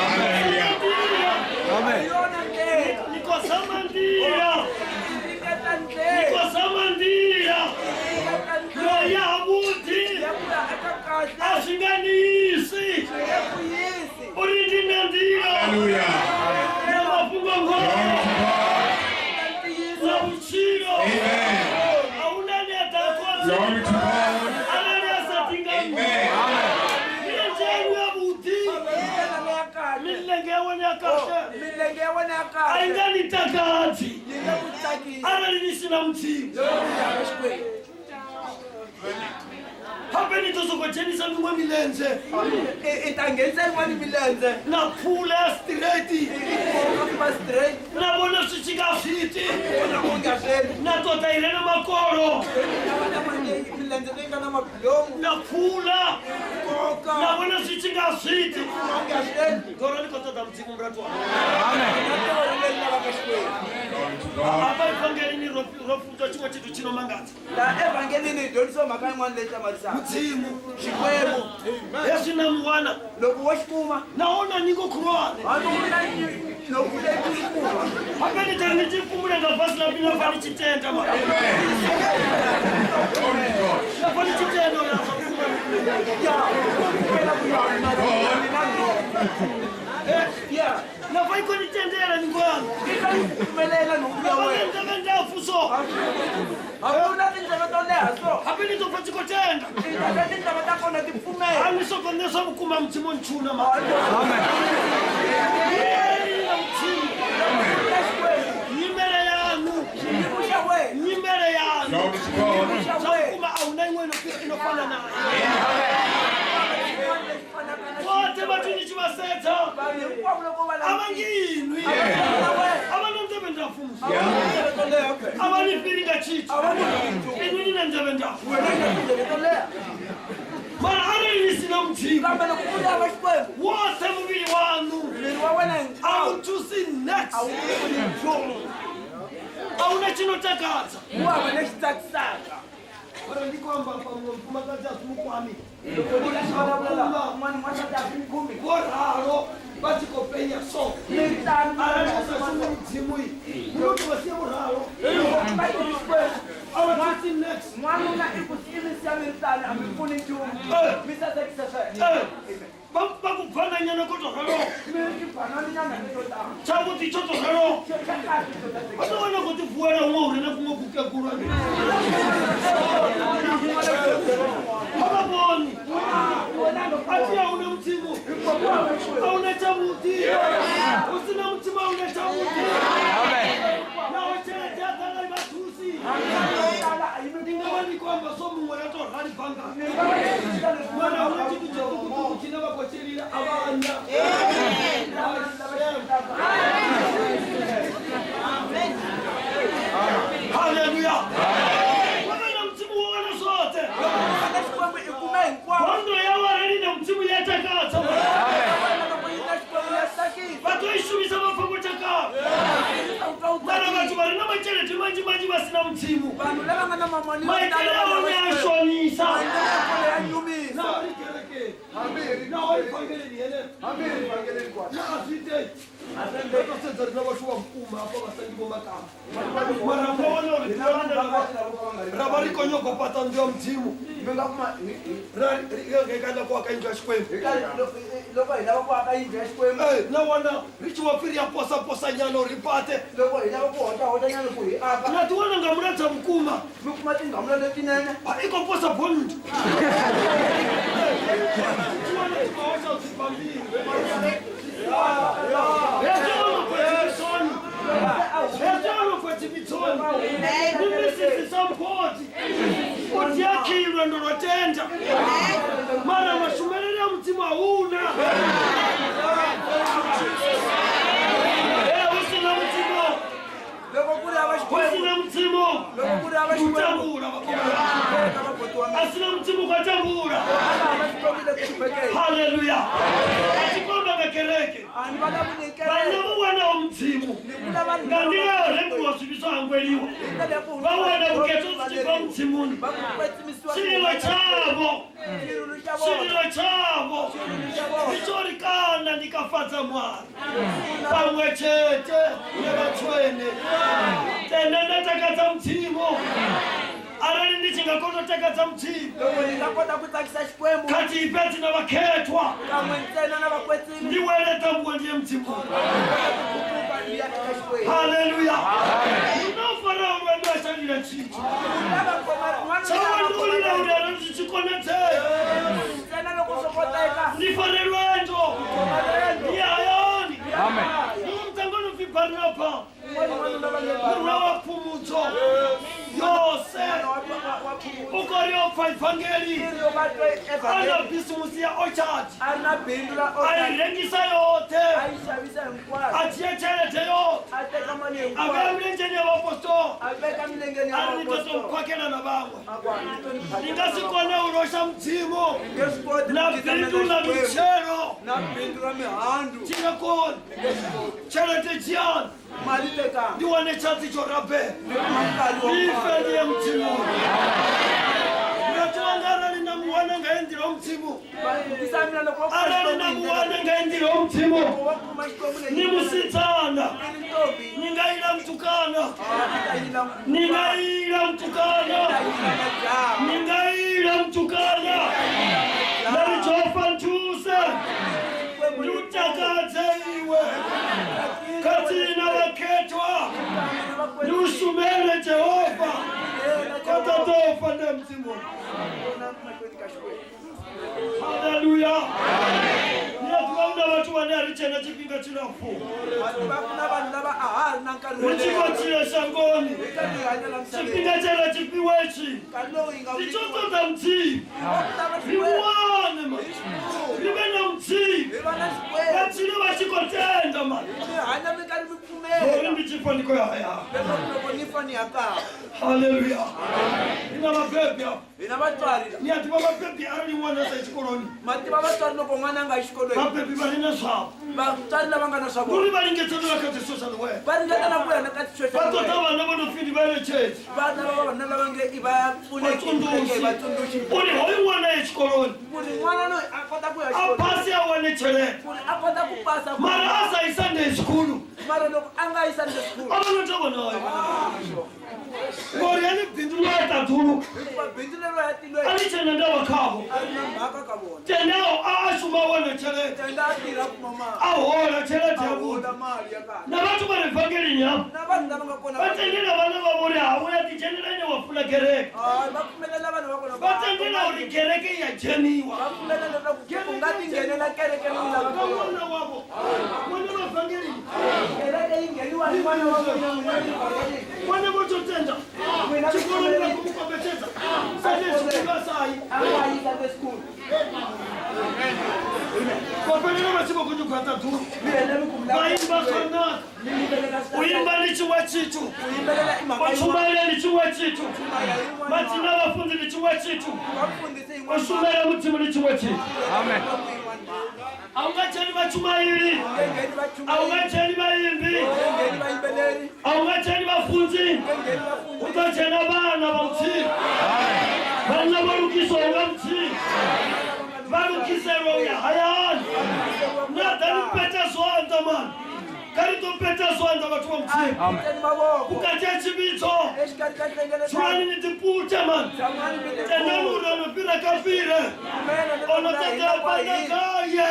Hallelujah. Amen. Yona ndlela. Niko samandira. Ingeta ndlela. Niko samandira. Ingeta ndlela. Loya habuti. Yakula akakahle. Ashinganisi. Yakuyisi. Urindi nandira. Hallelujah. Namafungo Glory ngoro. to God. Na uchiro. Amen. Aunani atakoze. Glory to God. Anani asatingani. Amen. Nijengu ya buti. Milenge wone akashe. Milenge wona yakakahle. Aingani takati. Yingakutsakisa. Anani nisina mtimu. Hapeni tozokojenisa mingwe milenze. Itangenisa yin'wana milenze. Naphula straight. Ikoma straight. Nabona swichika switi. Ivona onge ya swele. Natota irene makoro. Milenze leyi nga na mabulomu. Naphula. Nkoka. Nabona swichika switi. Onge ya swele. Ngoro nikotota mtimu mratwa. Natoro leyi lavaka xikwembu. Glory to God. Apa evangelini rofuta chimwe chitu chino mangatsa. La evangelini hi dyondzisiwa mhaka yin'wana leyi hlamarisaka. Mtimu. Xikwembu. Yesu namuwana. Loko wo xi kuma. Naona niko khuroane. Hambi ku ri na loko u le ku xi kuma. Hapeni tani chifumule nga basi la mina fani chitenda ma. Glory to God. La fani chitenda la fakuma. Ya. Kuphela kuyona. Ya. La fani ko nitendela ngwana. Iphumelela nokuya La wena. fani ndaba fuso. Hakuna tindlela to leha so. Hapeni to pati ko tenda. Tindlela tindlela ta kona ti pfumela. Ani soko nesa mukuma mtimo nchuna ma. Nyimele yanu. Xiyimo xa wena. Nyimele yanu. Glory to God. Xa wena. Kuma auna ingweno inofana na. Wote batini chibasetha. Vanhu hinkwavo loko va lava Abangini. wena. Abanonzebe ndafuso. Tindlela to leha okay. Abanifiringa chitu. A va ni nchumu. Inwini na nzebe ndafu. Wena i na tindlela to leha. Mara anayinisina mthimu. Kambe loko u lava xikwembu. Wose mubili wanu. Miri wa wena hinkwawo. Awutusi next. A wu kuli nchumu. Awuna chinotakadza. Wu hava lexi tsakisaka. Mara ndikwamba pamufumakazi asimukwami. Loko ni lexi vulavula un'wana n'wansati a swi khumbi. Vorhalo vatikopenya so. Mitlangu. Arasasuma mdzimu iyi. Munoti wasiye vorhalo. Va yi xikwembu. Awutusi next. N'wanuna i ku tivisa mitlangu a mi pfuni nchumu. Mi sasekisa swena. Bakubvananyana kotorhalo. Mi ti bananinyana leto tala. Chakuti chotorhalo. Xa kahle to tala. Vatoona kuti vuwela umwe uri na kumwe kukekura. Havavoni. Ati hauna mtimu. Hauna chamuti. Usina mtimu hauna chamuti. Nawe chelete atanga ibatusi. Ndingavani kwamba so mumwe yatorhali bhanga. Mwana una chitu chekukutuku china vakocherira avana. Hallelujah. Wana mtimu wana sote. Xikwembu i kume hinkwawo. Kondo ya warali na mtimu yatakadza. Loko yi na xikwembu ya tsakisa. Vatoishumisa vafango chakava. Mara vantu vari na macheleti manji manji vasina mtimu. Vanhu lava nga na mamali yo Maitele tala avo ni ashonisa. maendlelo ya nyumisa. Na vari kereke. Hambiri. Na vari vhangeli yene. Hambiri evangeleni kwalo. Na azvite. Vatosedza rina vashuva mukuma apa vasangi vomakama. Mara mwaona uri rava rikonyogwa pata ndio mtimu. Mi nga kuma Rikaenda kwakainjwa xikwembu. loko hi lava ku aka yindlu ya xikwembu. Na wana richiwapfiri ya posa nyana ripate. Loko hi lava ku hotahotanyana ku hi aka. Na tiwona nga muratsa mukuma. Mi kuma tingamula letinene. Iko posa bond. Tiwona tikaosha zipambiri. support utiakilwe ndorotenda mara mashumelele mtima huna usina mtimo usina mtimo utambura asina mtimo ukatambura haleluya atikomba gakereke banamu wana wa mtimo ngandile rembu wasibiso angweliwa bawana uketozi chipa mtimuni sililo chabo ichorikana nikafata mwana pamwe chete nebachwene tenene takata mtimo arali ndichingakono takata mtimo kati ipeti na vaketwa ndiweleta mgwe ndiye mtimo haleluya unofarao lwendwachalila chicho chawandulila udalo chichikonete ndifare lwendo ndiyayoni mtangono viparnapa murnawapumuto yose ukoriofa ivangeli ana bisumusia ochati airengisa yote achiecherete yote avemlenjeni avaposto arinitoto mkwakena na vamwe ningasikone urosha mtimo na vindu na michero chingakoni cherete jiani ndiwane chati chorabe ifendiye mtimo Natuangara ni namuwana ngaendiro mtimo Ara ni namuwana ngaendiro mtimo Nimusitana Ningaila mtukana Ningaila mtukana Nalichofa ntuse Nutakateiwe Katina waketwa Nusumele Jehova Katatofa na mtimo Haleluya Niyatuwauna watu wanarichena chipinga chinafu Uchiko chile shangoni Chipinga chela chipiwechi Nichoto za mtii Viwane ma Vimena mtii Kachile wachiko tenda ma Hori chifaniko ya haya Haleluya Ina mabebi hapo ni ati baba pepi arali mwana sa chikoloni mati baba tsarno ko mwana nga xikolweni bapepi balina sabo ba tsarla banga na sabo kuri balingetela ka social work baringeta na kuya na ka social work batota bana bono fidi bale church bana baba na labange iba batundushi uri hoyi mwana echikoloni kuri mwana no akota kuya xikoloni apasi awane chere kuri akota kupasa mara asa isande school mara no anga isande school abana tobo nayo Moriani bindula tatulu bindula yatilo ali chena ndawa kabo maka kabona tenao ashuma wana chere tenda atira ku mama ahola chere tabu mali yakana na watu bale fangeli nya na bantu bangakona batengela bana babole awuya tijenela wafula gereke bakumelela bana bakona batengela uri gereke ya jeniwa bakumelela ku ngati ngenela kereke nila bakona wabo mwana bafangeli kereke ingeliwa mwana wabo mwana boto tenda chikolo nila kumukobeteza sanje chikuga sai awa ida the school kwa pelele masibo kujukata tu baimba sana uimba lichiwa chitu osumaya lichiwa chitu matina bafundi lichiwa chitu osumaya mutimu lichiwa chitu Amen. aungacheni bachumayiri aungacheni bayimbi aungacheni bafunzi utachena bana bamti bana barukisonga mti barukisero ya hayani natani peta swanda man karito peta swanda batu wa mti ukatia chibito chwani nitiputa man tena lura mpira kafire ono teka panda kaye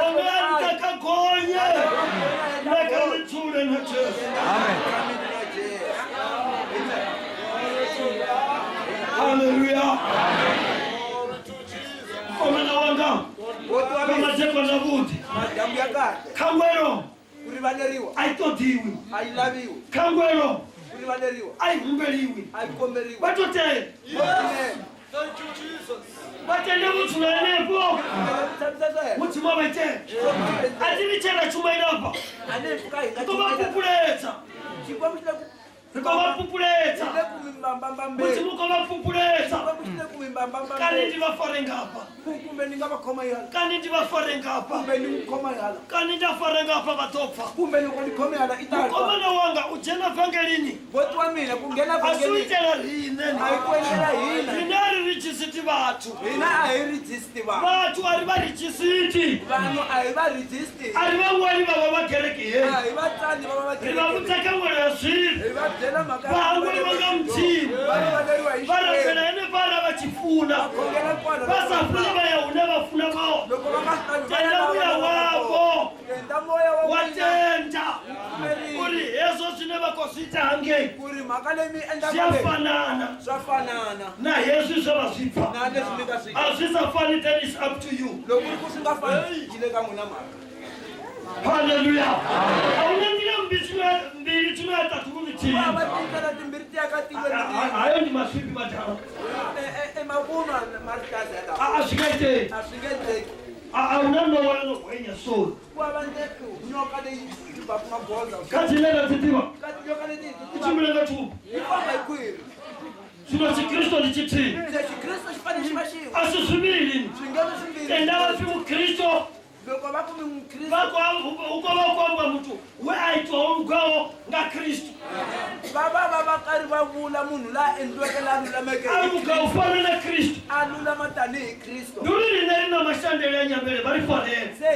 ono antaka konye neka niture na chesu Haleluya Komena wanga Kama jeko na budi Kangwero urivaleriwa Aitotiwi ailaviwa Kangwero rivaleriwa ai humbeliwi a yi komberiwa vatotela Thank you, Jesus. vatende vutsulenepo tshamisaswena mutima vetela atinichela chuma inapa a ne pfuka hi nga rikovapupuletsa xikwembu xi le ku rikovapupuletsa xi le ku mimbambambambeni mutima ukavapupuletsa xikwembu xi le ku kani mimbambambambeni ndivafare ngapa kumbe ni nga va khoma hala kani ndivafare ngapa kumbe ni n'wi khoma hala kani ndafare ngapa vatopfa kumbe loko ni khome hala i ta mukomana wanga ujena vhengelini boti wa mina ku nghena vhengeleni asiwitela rinene a yi ku endlela hina rina ri rijisiti vathu hina a hi rejisti vanhu vathu a ri va rijisiti vanhu a hi va rejisti a ri van'wani va va va kereke a yeni hi vatsandi va va ri va va vutsaka n'wana ya swilo hi va byela mhaka ya van'wani va nga mutima va rivaleriwa hi va xikwembu rhandzela ene vana va xifuna khongela kwala va safuna va ya hune va pfuna vona loko va nga swi tavi tenda vuya wavo tenda moya wa wa n'wina tenda ku ri heswo swine va ko swi tange ku ri mhaka leyi mi swi ya endlaka fanana swa fanana na heswi swo va swi pfa na leswi mi nga swi a swi sa fani then is up to you loko ku swi nga fani yi le ka n'wina mhaka halleluya a wu na ndlela mbili tinoya va tatuluvitini va tindlela timbirhi ti ya ka tilo hayo ndi maswipi madala emavunwa maritazi ya lawa a swi nga teki a swi nge teki a wu na nowa no hwenya soni ku va nyoka leyi yi vaku magoza ka tshileka ti tiva ka tinyoka leti ku tshimile ka thubu yi famba hi kwini swilo xikristo ni xithini lexi kristo xi fanele xi va xin'we a swi swivilini swi nge vi swimbirhi tenda va swi mukristo loko va ku mi mukristo ukova ukwamba mutu we a itwawo lugawo nga kristu va va karhi va vula munhu la endliweke la lulameke a luga u fana na kristu a lulama tanihi kristo nduri rina ri na maxandelo ya nyambele va ri fanele se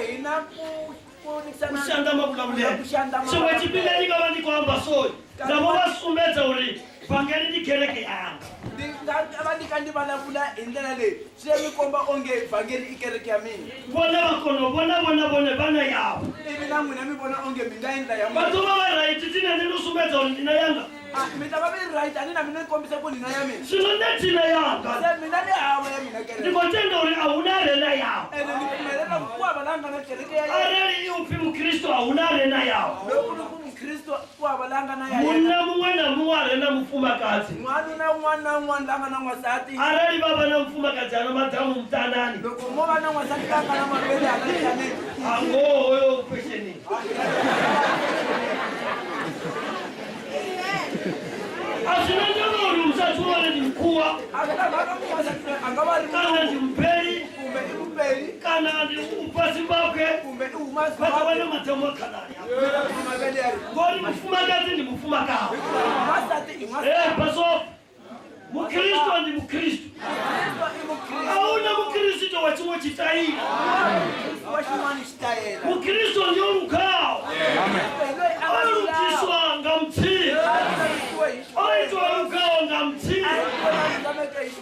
hina ku ku xanda mavulavulelo ku xandla xin'we xipileni ka va ni ku hamba soyi lavo va sumbedza uri vhangeli ni kereke yanga va ndika ndi vulavula hi ndlela leyi swi ya mi komba onge vhangeli i kereke ya mina vona va kono vona vana yavo ivi na n'wina mi vona onge mi nga endla ya vatho va va rayiti tinene no sumbedza uri nina yanga mi ta va mi ri right ani na mina ni kombisa ku nina ya mina swilo ne tina yanga se mina ni hava ya mina kereke ndiko tenda uri a wu na rena yavo ene ni pfumelela ku hava la nga na kereke ya yena arali i upfi mukristo a wu na rena yavo loko ni ku mukristo ku hava la nga na ya yena munna mun'we na mun'we a rena mufumakadzi n'wanuna un'wana na un'wana la nga na n'wansati arali va va na mufumakadzi ana madamu mutanani loko mo va na n'wansati la nga na mavele hala xaneni angohoyo fexenini a swi na ndlela uri musati wale ni mkuwa a swi ta mhaka ku n'wansati loyi a nga va ri kana ndi mpeli kumbe i mupeli kana ndi upa zimbabwe kumbe i huma vata va na madamu akhalani mavele ya ri ngori mufumakadzi ndi mufumakazi n'wansati i n'wansati baso mukristo ndi mukristo i mukristo a wu na mukristo wa chimwe chitayila wa xin'wana xitayela mukristo ndi olukhawo loyi a nga olukiswa nga mthini oitwa olukhawo nga mthini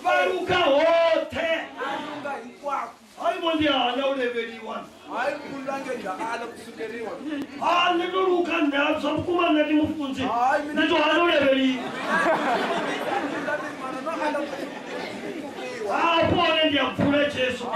valuka hothe alunga hinkwako hayi mondiyana uleveliwa hayi kulange ndakala kusukeriwa ni toluka ndabza vukuma nati mufunzi nditohana uleveliwa apone ndiyapfula jesu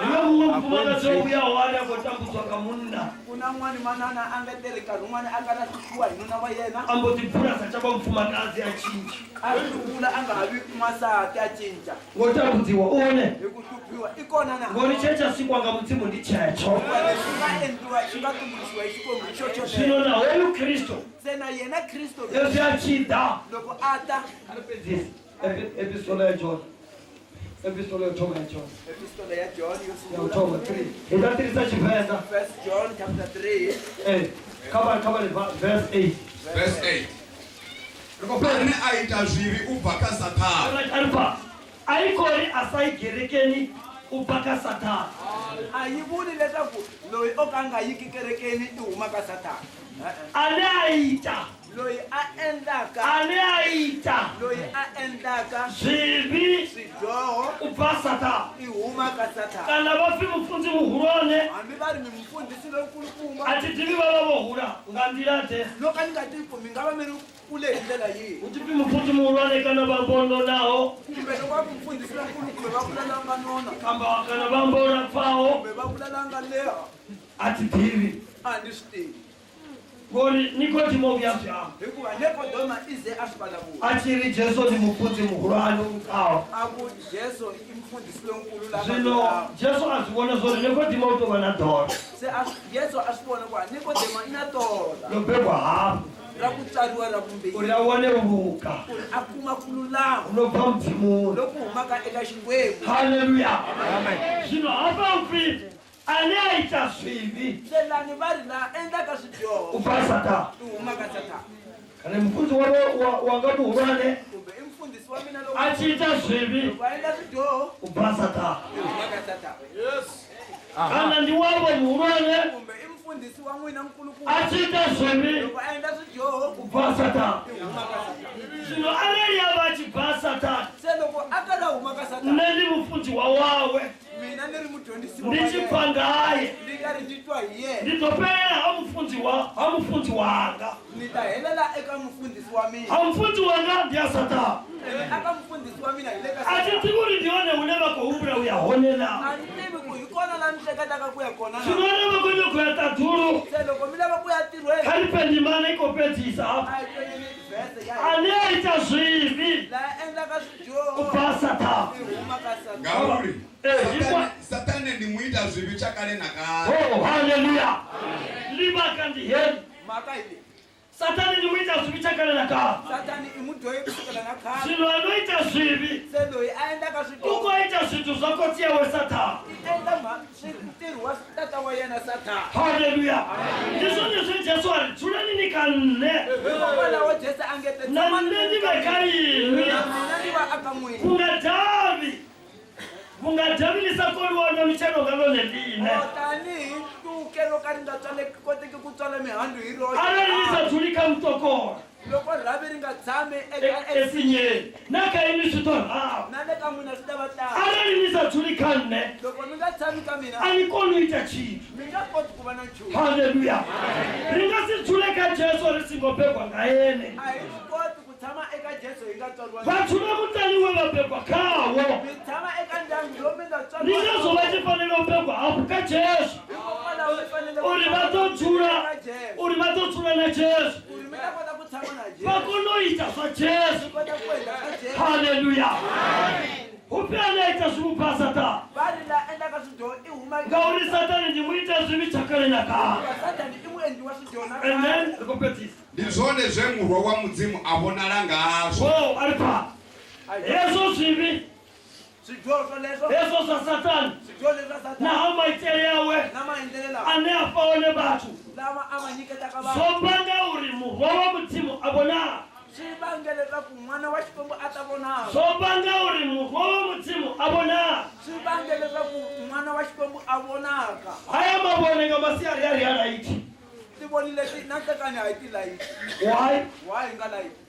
iwe mumwe mfumakazi ouya wane akotambudzwa ka munna kuna n'wani manana a nga tele nkarhi wun'wana a nga na swifuwa hi nuna wa yena ambotipfula sachava mfumakazi ya cinci a hluvula a nga ha vi n'wansati a cinca ngotambudziwa une hi ku hluphiwa i kona na ngori checha sikwanga mudzimu ndi checho leswi nga endliwa xi nga tumbuluxiwa hi xikwembu xo zvino xotela na hoyu kristu se na yena kristo leswi achida loko a ta aripedzisi epistola ya john epistola yothoma ya john epistola ya john yo sungula yathoma 3 hi ta tirhisa xivenda first john chapter 3 khavani verse 8 verse 8 loko pane a ita zvivi ubva ka Satani aripa ayikori asayigerekeni ubva ka Satani a yi vuli leswaku loyi o ka a nga yiki kerekeni i huma ka satani ane ayita loyi a endlaka ane ayita loyi a endlaka zvivi swidyoho ubva Satani i huma ka satani kana vafi mufundzi muhulwane hambi va ri mi mufundhisi lonkulukumba atitivi vava vohula nga ndila te loko a ni nga tivi mi nga va mi ri kule hi ndlela yihi utipi mufundzi muhulwane kana vambono nawo kumbe loko va mufundhisi lonkulukumbe va vula la nga nona kamba kana vambona pfawo kumbe va vula la nga leha atitivi a ni swi tivi Gori Nikodimo vyafya. hikuva Nikodema ize ashivulavula Achiri Jesu ni mufundzi muhulwane ukawo. aku Jesu i mufundhisi lonkulu Zvino Jesu azviona zvo Nikodimo utova na dhola. se Jesu asvibona ku Nikodema ina tola Lobebwa hapo. ra kutswariwa ra vumbirhi Uri awone uruka. ku ri a kuma ku lulama Unobva mudzimu. loku humaka eka Xikwembu. Haleluya. Zvino hapa mfi ane aita zvivi. Se lani va ri la endlaka swidyoho Ubva Satani. ti humaka Satani Kana mufundzi wanga muhulwane kumbe i mufundhisi wa mina loko achiita zvivi. loko a endla swidyoho Ubva Satani. ti humaka Satani Kana ndi wavo muhulwane kumbe i mufundhisi wa n'wina nkulukumba achiita zvivi. loko a endla swidyoho Ubva Satani. ti humaka Satani. Zvino arali ava achibva Satani. Se loko a kala humaka Satani Ndi mufundzi wawawe. mina ni ri mudyondzisi wa Ndichibva yena ngaye. ni nga ri nditwa hi yena Nditopera hamufundzi wanga. ni ta helela eka mufundhisi wa mina Hamufundzi wanga ndiya Satani. aka mufundhisi wa mina hi le ka Achiti Satani kuti ndione une vakuumbura uyahonela. a ni tivi ku hi kona la ni hleketaka ku ya kona na Zvinoona vakuende kuyata dhuru. se loko mi lava ku ya tirhweni Kalipendimana ikopedzisa apa. a hi tweni vhese ya Ane aita zvivi. laha endlaka swidyoho Ubva Satani. ti humaka Satani Ngauri ikwa- Satani ndimuita zvivi chakale nakale. Oh, haleluya. Livaka ndiheni. mhaka hi leyi Satani ndimuita zvivi chakale nakale. Satani i mudyohi kusukela na khale Zvino anoita zvivi. se loyi a endlaka swidyoho Ukoita zvinhu zvakotiyawe Satani. i endla ntirho wa tata wa yena Satani Haleluya. Ndizvo ndizvo Jesu ari tsulani nikanne. hikokwalaho Jesu a ngete Nanne ndivekaini. mina ni va aka n'wina Vungadavi lisakoliwa michano ngalo neline. tanihi ntuke loko a ri nga koteki ku tswala mihandzu hi roxe Aralisa tulika mtokora. loko rhavi ri nga tshami eka Esinyeni. Nakaini switorhavu. na le ka n'wina swi ta va tala Aralisa tulikanne. loko mi nga tshami ka mina Anikoni ita chintu. mi nga koti ku va na nchumu Haleluya. Ringasi tuleka Jesu risingopegwa ngaene. a hi swi koti ku tshama eka Jesu hi nga tswariwa Vatula kutaniwe vapegwa kawo. mi tshama eka ndyangu lowu mi nga Ringazova chifanele upegwa hapo ka Jesu. hikokwalaho mi fanele Uri vatodzula. eka Jesu Uri vatodzula na Jesu. uri mi ta kota ku tshama na Jesu Vakunoita swa Jesu. mi kota ku endla ka Jesu Haleluya. Upi anaita zvimupa Satani. va ri la endlaka swidyoho i huma Ngauri Satani ndimuita zvivi chakale nakale. Satani i muendli wa swidyoho na And khale then rikopedzisa. Ndizvone zvemurwa wa mudzimu avonala ngazvo. Wow, ari pa. Yeso zvivi. swidyoho swoleswo Yeso swa Satani. swidyoho leswa Satani Na hamaitele yawe. na maendlele lawa Ane apaone vathu. lama a ma nyiketaka vanhu Zopanga uri murwa wa mudzimu abona. swi vange leswaku n'wana wa Xikwembu a ta vonaka Zopanga uri murwa wa mudzimu abona. swi vange leswaku n'wana wa Xikwembu a vonaka Haya mavone nga masiyari yari yaraiti. tivoni leti na nhlekani a hi ti layiti Why? wa hi nga layiti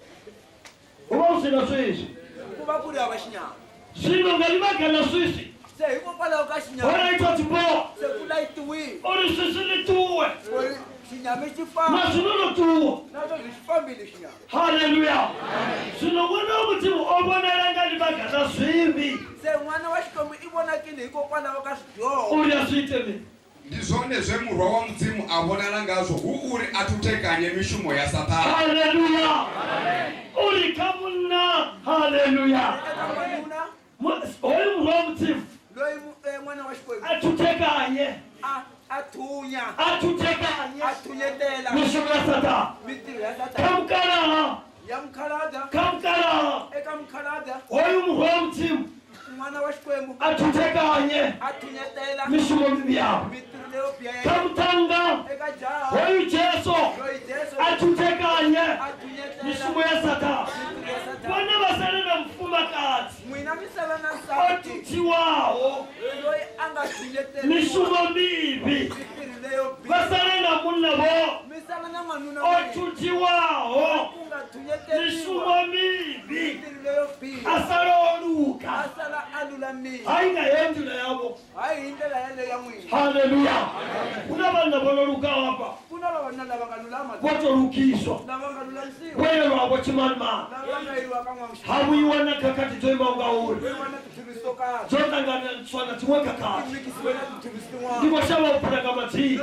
Uva usina sweswi. ku va ku ri hava xinyama Zwino ngalivagana sweswi. se hikokwalaho ka xinyama Waraitwa tiboha. se ku layitiwile Uri sweswi lituwe. ku ri xinyama xi famba Na zwino tuwa. naswo byi xi fambile xinyama Haleluya. Zwino n'wana wa mudzimu o vonela nga livagana zwivi. se n'wana wa Xikwembu i vonakile hikokwalaho ka swidyoho Uri a swi itemi. Ndizvone zvemurwa wa mudzimu avonala ngazvo uri atutekanye mishumo ya Satani. Haleluya. Uri kamuna. Haleluya. eka n'wanuna Hoyu murwa wa mudzimu. loyi n'wana wa Xikwembu Atutekanye. a thunya Atutekanye. a thunyetela Mishumo ya Satani. mitirho ya Satani Kamkalaha. ya mukhalabya Kamkalaha. eka mukhalabya Hoyu murwa wa mudzimu. n'wana wa Xikwembu Atutekanye. a thunyetela Mishumo mibi yao. mitirho leyo biha ya Kamtanga. eka jaha Hoyu Jesu. loyi Jesu Atutekanye. a thunyetela Mishumo ya Satani. mitirho ya Satani Vana vasale na mfumakazi. n'wina mi sala na nsati Otutiwaho. loyi a nga thunyetela Mishumo mibi. mitirho leyo biha Vasale na munna vo. mi sala na n'wanuna wa yena Otutiwaho. ku nga thunyeteliwa Mishumo mibi. mitirho leyo biha Asale oluka. a sala a lulamile Hayi ngayendlela yabo. hayi hi ndlela yaleyo ya n'wina Haleluya. Kuna vanhu lavona luka hapa. ku na vavanuna votolukiswa welo avo chimanimani hawiwana kakati toimaunga uri zotanganiswana timwe kakati ndikoshava kupuranga madzii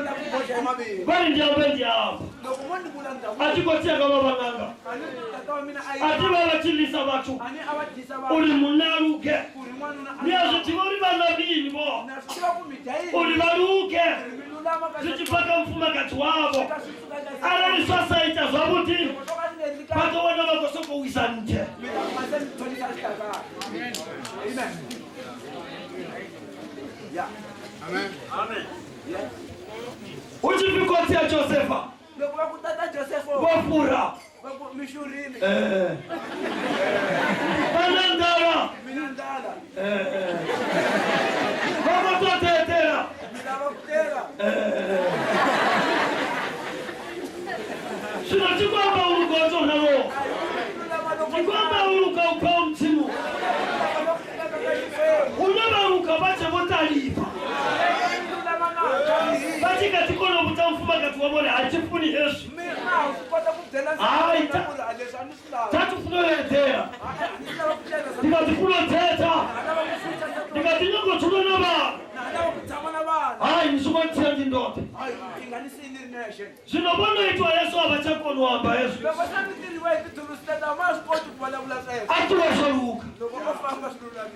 vari ndiambe ndiamba atikotiaka vavang'anga ati vavachilisa vatu uri munaruke niyazvitiva uri vana vini vo uri varuke zvichipaka mufumakazi wavo arariswasaita zvakuti vakaona vakosokowisa nje uchipikotia Josefa vofura vanandara vakototetera zvino chikwamba urugoto navo chikwamba uruka upa mtimu unovaruka vache votaripa vachikatikona kuta mufumakazi wavone hachifuni hezvi tatufunovedera ndikati kunoteta ndikati nyongotuno navanhu hai nisumotira ndindote zvinovonoitwa yesu havachakonwamba hezvi atiwezvoluka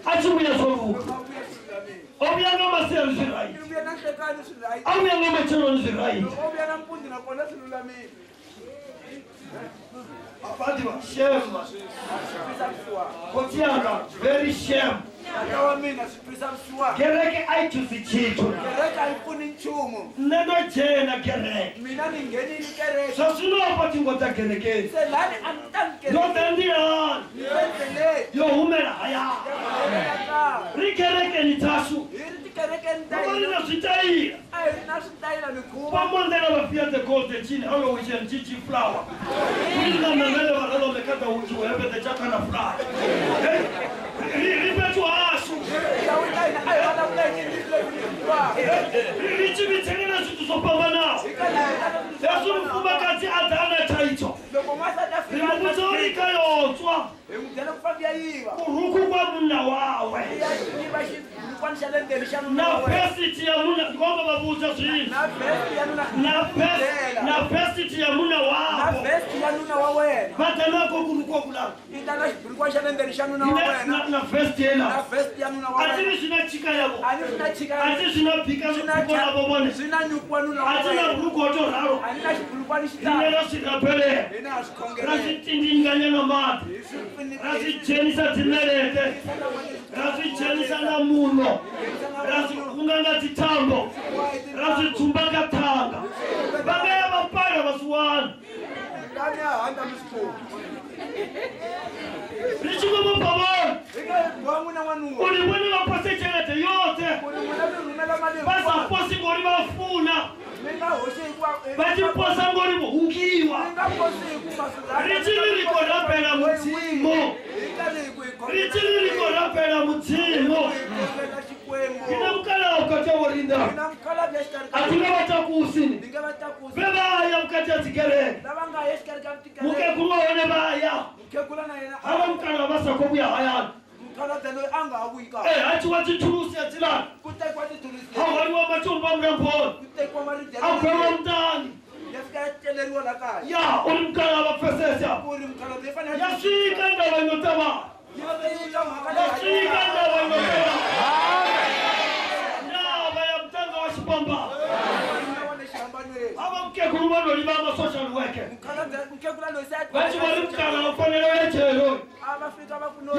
achiuyezvoluka ovuyanga maseruzviraiti auyanga machenonzviraiti shame kotianga very shame kereke aichuzi chitu nenojena kereke zvazvinopa tingota kerekeni ndotendirani yohumera haya rikerekeni tasu vavarina zvitaira vamondera vafiate goldechini auyowichen chichi flower kuinamemele varalomekata uchiwevete chakana fly ripetu hasu richivitengena zvitu zvopambanao yazvomufumakazi adhana chaito rimukutsaurika yotswa kuruku kwamuna wawe nafesiti yamuna ndikonga vavuza zvini nafesiti yamuna wavo vatanako kurukwa kudaro nafesiti yena atiri zvina chika yavo ati zvinobhika mukukona vovone atina rugoto raro rinerasvirapelera razvitindinganya namati razvijenisa dzinerete razvijenisa namuno razvikunganga dzitambo razvidzumbakatanga vangaya vapara vasuwana richingomopavona uri mwene vaposechenete yote vasaposi ngori vafuna vachiposa ngori vohukiwa richiririko rapera mudzimo richiririko rapera mudzimo ina mukala ukataurinda atinga vatakusini vevaya mukati adzikereke mukekumawone vaya ava mukana vasakovuya hayani hachiwa chiturusi yadzilani hawariwa matomba muramboni akwewa mutani ya uri mukana vapfesesa yasvika ndavanyotava yasvika ndavanyotava ndava yamutanga wachipamba ava mukekulu vanoliva masocial worker vachi vari mukana vafanira vechero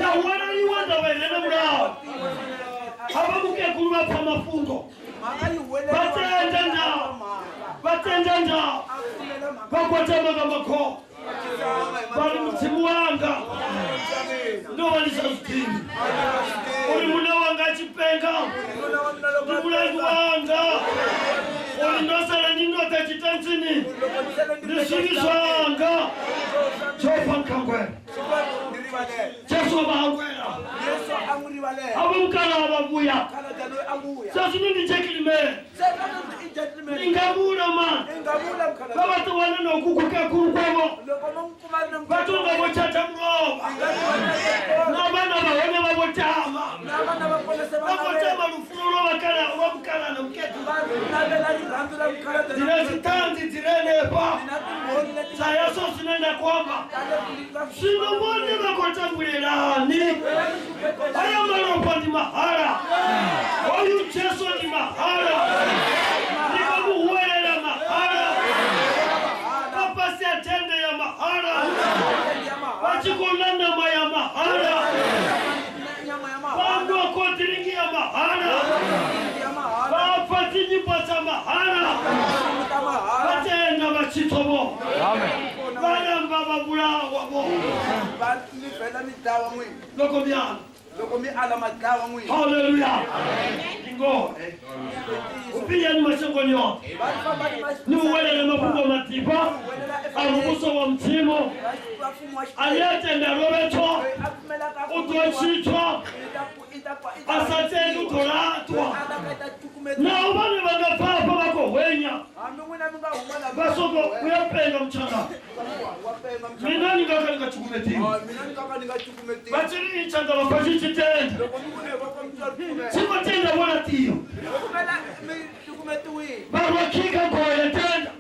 yawananiwa ndavainene murava ava mukekulu vapfa mafundo vatenda ndao vakwatamaga makoo vari mudzimu wanga ndovanisa zvitini uri muna wanga achipenga ndimulangi wanga uri ndosara ndinota chitanzini ndizvivi zvanga chopa mukangwena rivalela. Jesu bahangwela Yesu a n'wi rivalela. abukala abavuya Mukhalabye loyi a vuya. sasi ni chekilime Se i gentleman. ingabula man I nga vula mukhalabye. baba twana no kukuka kukwabo Loko mo kuma na batunga bochata mroba nabana bahone babotama n'abana va kona se va babotama lufulo bakala no mketu navela rirhandzu ra mukhalabye. zinezitanzi zirenepa Na timbhoni leti sayaso sinenda kwamba sinobone bakotambulelani aya malopa ni mahala oyu Jesu ni mahala nikamuhuwelela mahala papasi atende ya mahala wachikonanama ya mahala bandu akotiringi ya mahala bapati nyipasa mahala batenda bachitobo balamba babulawabo livhela mi dlawa n'wini. loko byana Loko mi ala ma dlawa n'wini. haleluya ingone upiyani mashengoni yote Va famba ni ni uwelele mafungo matipa alubuso wa mtimo aliyetenda lobeto utochitwa asateni utolatwa na ubane bagapapa bako wenya basoko uyapenga mchanga minani ngaka ngachukumeti bachiri ichanga bafashichitenda chikotenda wala tiyo barwakika goya tenda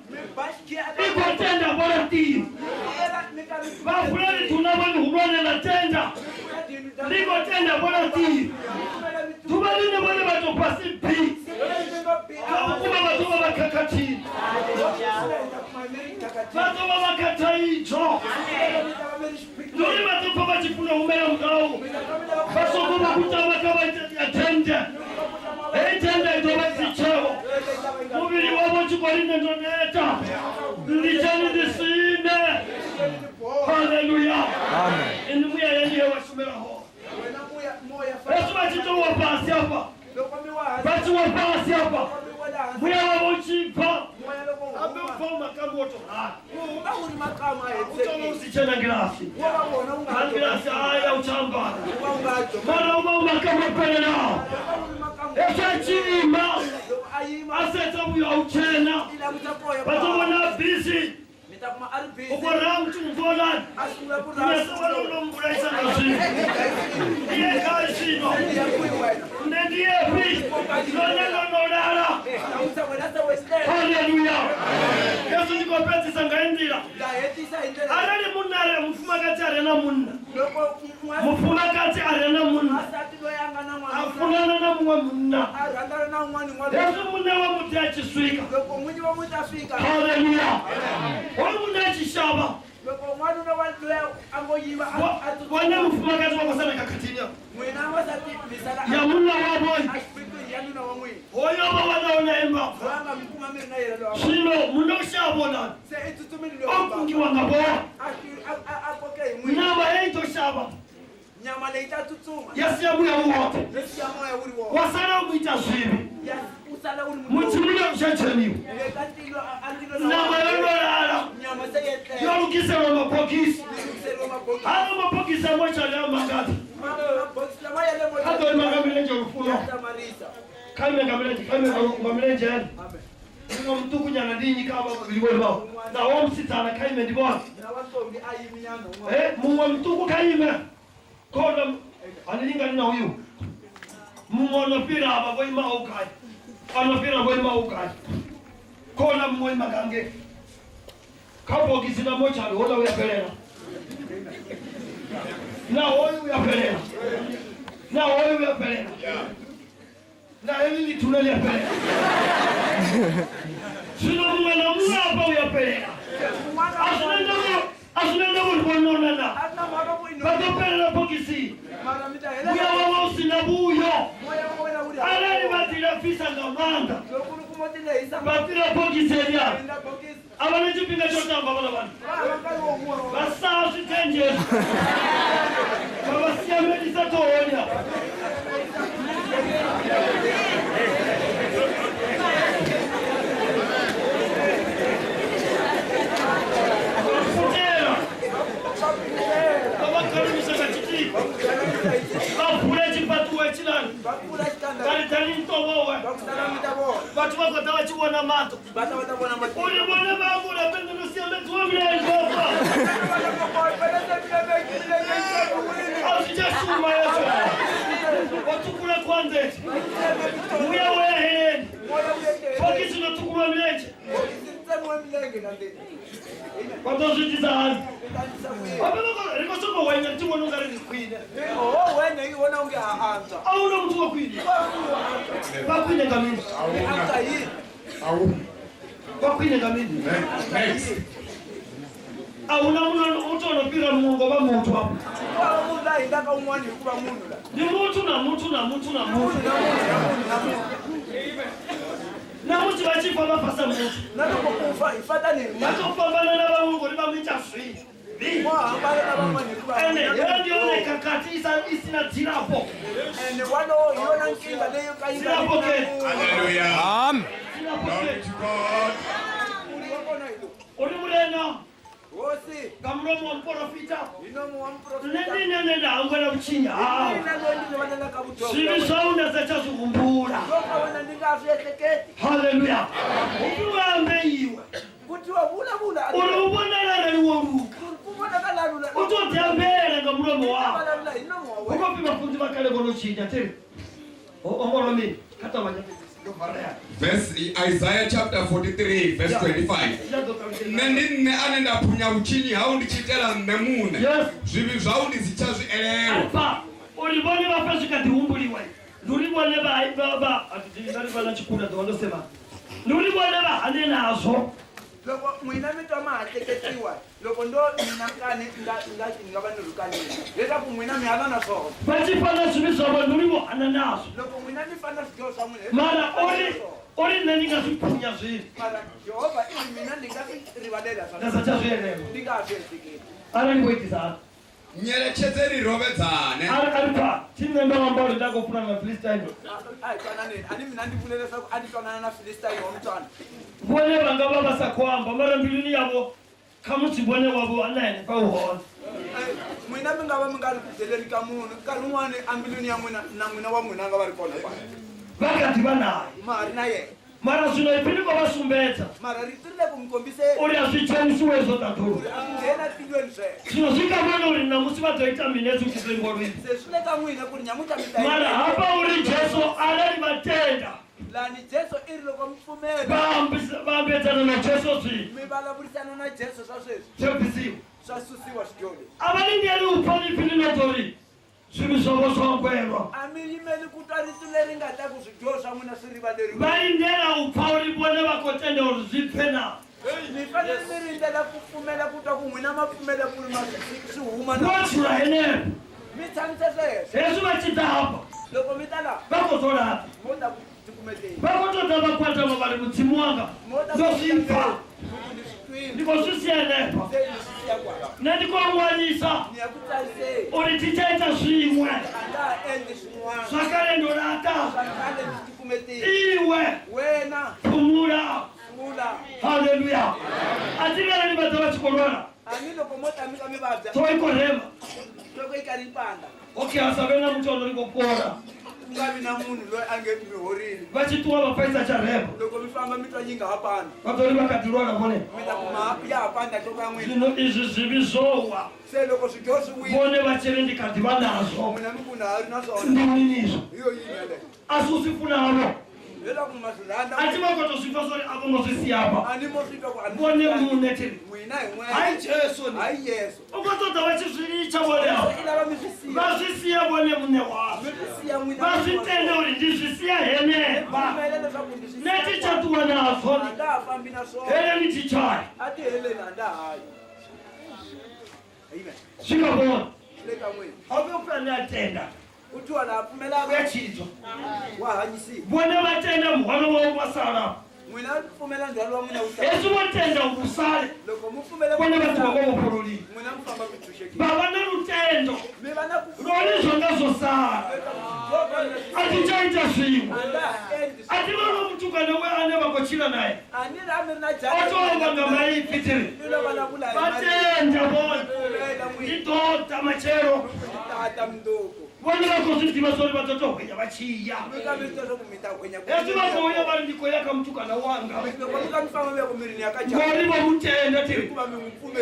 ikotenda wala tiyo bafulani tunabani hubwane na tenda nikotenda wala tiyo tubalinde bane batopasi pi kabukuba batoba bakakati batoba bakataijo nuri batopa bachifuna umera mkau basoko bakutama kabatende etenda itobazicheo mubili wabo chikoline ndoneta ndichani disine haleluya Amen. inimuya yeniye wasumeraho basu bachitowa pasi hapa basu wa pasi hapa muya wabo chipa abe ufoma kamoto utoma usichena ngilasi ngilasi haya uchambana mara umakama pele nao echachima aseta muya uchena batobona bisi ukora mtu mvolani nimesawala unombulaisa nasi iye kaisino ndendiepi nonenonolala haleluya yesu nikopeti sangaendila alali munale mufumakazi arena munna mufumakazi arena munna afunana na mumwe munna yesu munna wa muti achiswika haleluya wamuna chishaba wana mufumakazi wakosana kakatinya ya munna waboi oyoba wanaona embafu shino munna ushabona okungiwa ngaboa naba eito shaba nyama leita tutsuma yasiyabuya uwote lesiya moya uri wo wasala umwita zvivi usala uri muchimuna ushacheniwa lekatilo andilo nama yololala nyama seyetle yolukiselwa mabhokisi selo mabokisi ala mabhokisi amochale mangati mabokisi la waya le moya hadoli magamilenje olufuno tamarisa kaime ngamilenje yani ngo mtu kunyana ndinyi kaba bilibolwa na wo msitana kaime ndibona na wasombi ayiminyana muwa mtu kaime koda anilinga na huyu mumono pira aba boy maukai ano pira boy maukai kola mmoy magange kapo kisina mocha hola uyapelela na hoyu uyapelela na hoyu uyapelela na hili tunalia pelela sino mwana hapa uyapelela asunenda ulibonona na ana marobo ino batopela pokisi maramita buya hela wawo sinabuyo moya wona uri alali batila fisa ngamanda lokuru kumotile isa batila pokisi elia enda bokisi abana chipinga chotamba bana bana bakalo ngo basa sitenje baba siamedi satonya Futera baba karibu sasa vavhule chipatuwe chinani vakula chitanda karitani mtovowe vakusalamita vona vatu vakota vachiona mato vana vatavona matii ulivone vavula pendenosiyametiwa mlenjova ausichasuma yeso watukula kwanzeti uya weheleni fokisinotukulwa mlenje kwatozvitizani rikosoko wenya timononga ririkwine auna mutu wakwine vakwine ngamini vakwine ngamini auna mutonopira mungo vamutwa ni mutu na mutu na mutu na mutu namuti vachifa vafasa mutu vatopambana na vaungo rivamita svii ene yondioneka kati isina dzirapo dzirapo keni Amen. uri mulenga kamuromo wamuprofita nendinenenda angwela kuchinya hawo svivi zvauna zachazivumbura haleluya upiwambe iwe uri ubonalala liworuka utotambela ngamuromo wavo ukopi vafunzi vakale konochinya tiri ongolomini katamanya Isaiah chapter 43 verse 25. Nendine anenda punya uchini haundichitela mmemune. Zvivi zvaundi zichazvielewa. Alfa ulibone vapesvika tiumbuliwa. Ndulibone va atindari vala chikunda ndondosema. Ndulibone va ane nazo. loko mwina mitwa mahateketiwa loko ndo mina kane ngava nirukani leswaku mwina mi hava na swona vachifana swivi swa vona ulivo ana nazo loko mwina mi fana swidyoho swa n'wina mara ori na ni nga swi phunya swilo mara Jehovha i mina ndi nga swi rivalela ndasa cha swielewa ndi nga swi ehleketi ara ni voitisana Nyelecheze rirovedzane. aripa chinemba ngambao ndakofuna na Philistine ai twananeni ani mina ndi vule leswaku a ndi twanana na Philistine wa mutwana vone vanga va vasakhwamba mara mbilwini yavo khamusi vone wavo anene va uhona mwina mi nga va mi nga ri ku byeleri ka munhu nkarhi wun'wani ambilwini ya n'wina na n'wina wa n'wina a nga va ri kona vakati va naye ma ri na yena mara swilo ipini ko va sumbedza mara ri tirile ku mi kombiseni uri a swi chanisiwezo tatulu a ku nghena tilweni sweswo swilo swi ka vona uri namusi va toyita minetsi ukisengolwini se swi le ka n'wina ku ri nyamuta mi ta mara hapa uri jesu alali vatenda lani Jesu i ri loko mi pfumela vambedzana na jesu swi mi vulavurisana na Jesu swa sweswi swepisiwa swa susiwa swidyoho leswi a va lingeli upfanipfini natori swilo swovo swa nkwerwa a mi yimeli ku twa rito leri nga ta ku swidyoho swa n'wina swi rivaleriwa va lindela upfa uri vone va kotenda uri byi pfe na mi fanele mi rindzela ku pfumela ku twa ku n'wina ma pfumela ku ri swi huma na vo chula henepo mi tshamise sweswo heswi va citapa loko mi ta laha va kotolapa mo ta ku tikumeteni va kotota va kwatama va ri mutsimu wanga mo ta ndo swi pfa ku ni switwini ndiko swi siyenepa se ni swi siya kwala na ndiko n'wanisa ni ya ku tsaliseni uri ti caita swin'we a nga ha endli swin'wana swa kale ndolata swa khale ni tikumeteni iwe wena phumula vula haleluya a ti vela ni va ta va xikolwana ani loko mo ta mi ka mi vabya so i korhema loko yi karhi yi panda okay a sa ve na mutsolo ri ko kora ku nga vi na munhu loyi a nge mi horile va cituwa va faisa xa rhema loko mi famba mi twa yi nga ha panda va tori va katilwana vone mi ta kuma ya ha panda nhloko ya n'wina zwino izwi zwivi zowa se loko swidyoho swi wile vone va cele ndi khadi va nazo n'wina mi ku na ha ri na swona ndi winizwo hi yo yini yaleyo a swi swi pfunavo leswaku ma swi rhandza a ti va koto swi fa swo ri a vo ngo swi siyapa ani mo swi twa ku ani vone mune tiri n'wina hi hayi n'wena jesu ni hayi Yesu u ko tota va xi swi licha voleha i lava mi swi siya va swi siya vone mune wavo mi swi siya n'wina va swi tende uri ndi swi siya henepa pfumela leswaku ndi swi ne ti siya catuwa nazo a nga ha fambi na swona hele ni ti chayi a ti heleleni a nda hayi amen swi ka vona le ka n'wina a ve ku ane a tenda u twa laha ya pfumelaka chitswa wa hanyisiwa vone va tenda muholo wa wa sala n'wina pfumela ndzhwalo wa n'wina wu ta heswi vo tenda usale loko mu pfumela vone va tiva vo vopololini n'wina mi famba mi tshunxekile va va na lutendo mi va na ku roli zonga zo sala a ti caita swin'we a nga ha endli a ti va lo mutukane we ane va ko chila naye a ni laha mi ri na o tonga nga mayifi tiri ni lo vulavula hi va mali tenda vone pfumela n'wina ti tota machero vona vako swi tiva swo ri va tsotsogwenya va chiya leswi va gonya va ri ndiko ya ka mutukana wanga ngori va mutenda ti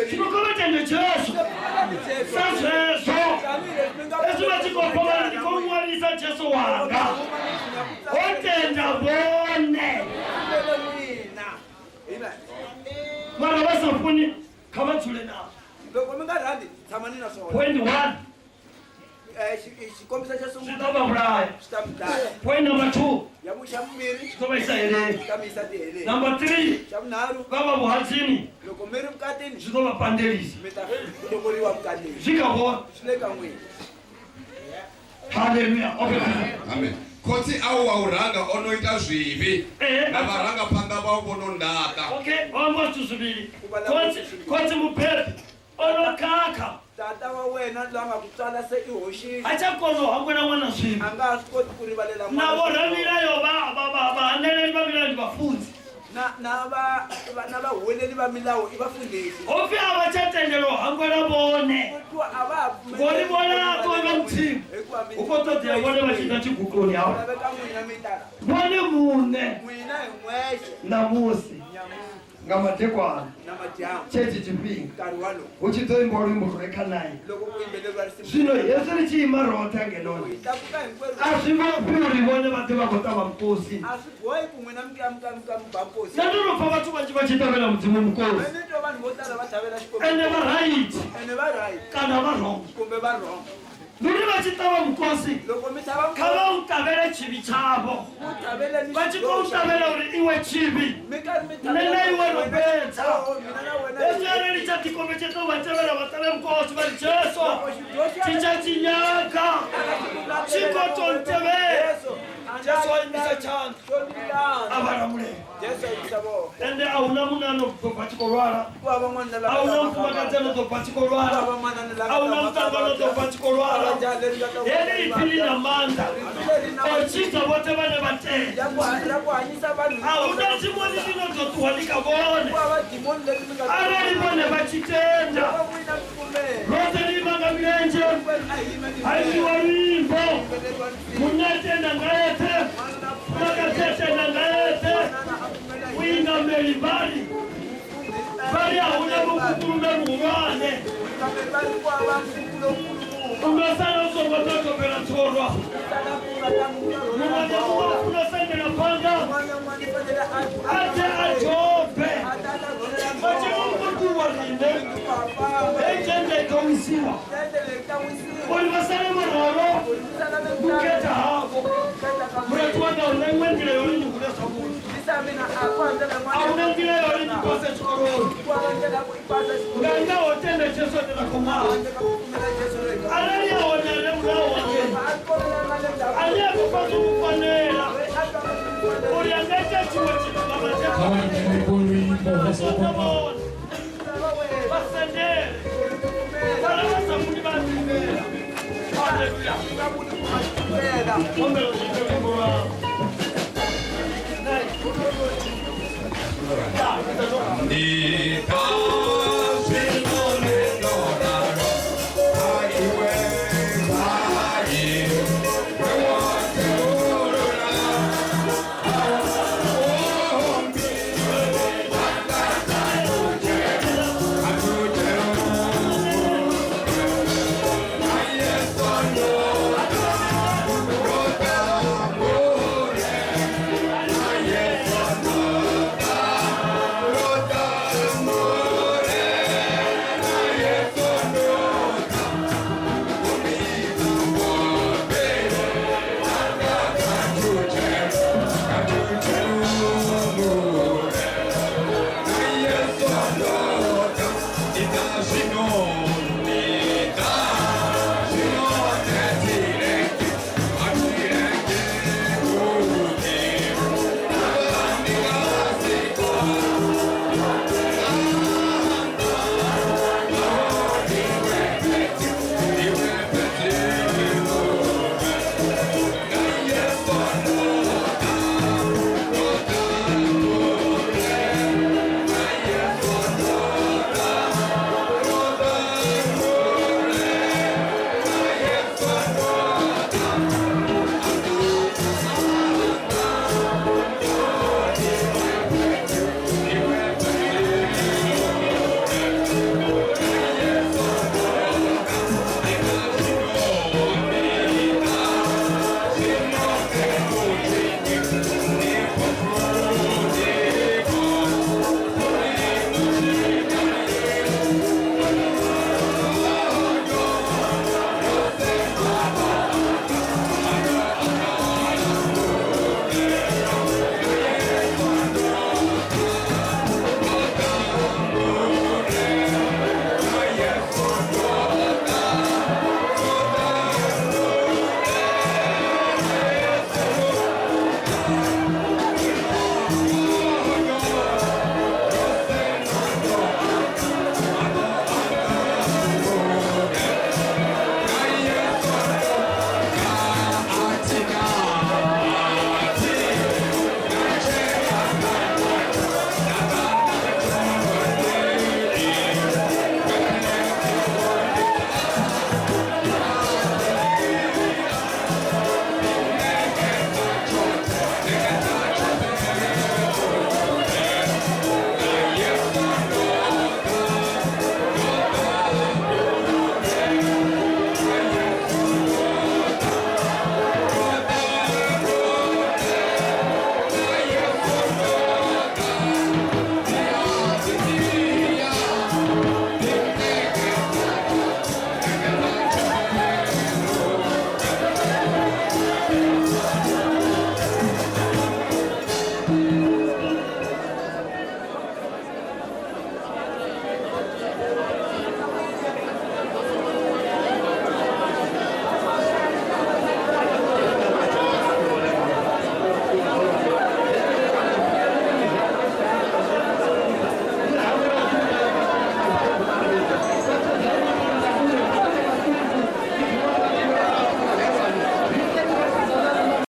xiloko va tende jesu sa sweswo leswi va tikopa va ri ndiko n'warisa jesu wanga o tenda vone mara va sa pfuni kha va tshule na point 1 xikombiso xa swi ta va vulaya point number 2 swi ta va yisa heleni number 3 va va vuhatsini swi ta va pandelisa swi ka vona haleluya amen khotsi awu wa uranga onoita zvivi na varangapanda vavo vonondaka okay vamba swithu swivili khotsi muphephi onokaka tata wa wena loyi nga ku tswala se i hoxile a cha kono hangwena n'wana swilo a nga ha swi koti ku rivalela na vona milayo vahaneleli va milayo ni vafundzi na vaholeli va milawu i vafundhisi hofi a va cha tendelo hangwena vone ngori vona ko va muthimu u kotodya vone va xita xigugloni yawo laveka n'wina mi tala vone mune n'wina hi n'wexe namusi nga madekwana na madyambu chechi chipinga nkarhi walowu hu tshi ḓo imba luimbo lwo rekhanai loko ku yimbeleriwa risimu zwino hezwi ri tshi ima roṱhe angeloni hi tlakuka hinkwerhu a swi vopfi uri vone va tiva ko tava mukosi a swi bohi ku n'wina mubamposi na ndono pfa vathu vanji va tshi tavela mudzimu mukosi ene twa vanhu vo tala va thavela xikombiso ende va right ene va right kana va wrong kumbe va wrong nduri va tshi tava mukosi loko mi tava kha va u tavele chivi chavo ku thaveleni va tshi ko u tavela uri iwe chivi mi karhi mi nena iwe ro betsa mina na wena leswi areli cha tikombetseto va tevela va tale mukosi va ri jeso xi cha xi nyaka xi koto ntevela jesu wa yimisa chanda a va ramuleni Jesu ayisa bo ende a wu na munano va tshi ko lwala ku hava n'wana lava a wu na mfumakatselo to va tshi ko lwala a wu na mutangano to va tshi ko lwala yeli i phili na manda o tshisa vote vane va tele ya ku hanyisa vanhu a wu na timoni lino to tuhanika vone ku hava dimoni leti mi nga arali vone va tshi tenda n'wina mpfumela rote ni vanga milenge hayiwa luimbo munatenda ngayete makathetenda ngayete uyingameli bali bali ahuna vukukulume muhulwane ungasala usongototopela tholwa mumane mumafuna sendela panga ate ajobe vacimukutuwa line ejendeikawisiwa uri vasale maroro kuketa havo muratuwanga una ngila yori nyukule sabuni auna ngila yori nyipase chikoroni nganga hotende chesodela komao alali awonele mulawange aliyakupasa ukufanela uri angaita chiwe chinogamaaaaona vasendele valavasabuni vatimela haleluya ombelo chitekuraa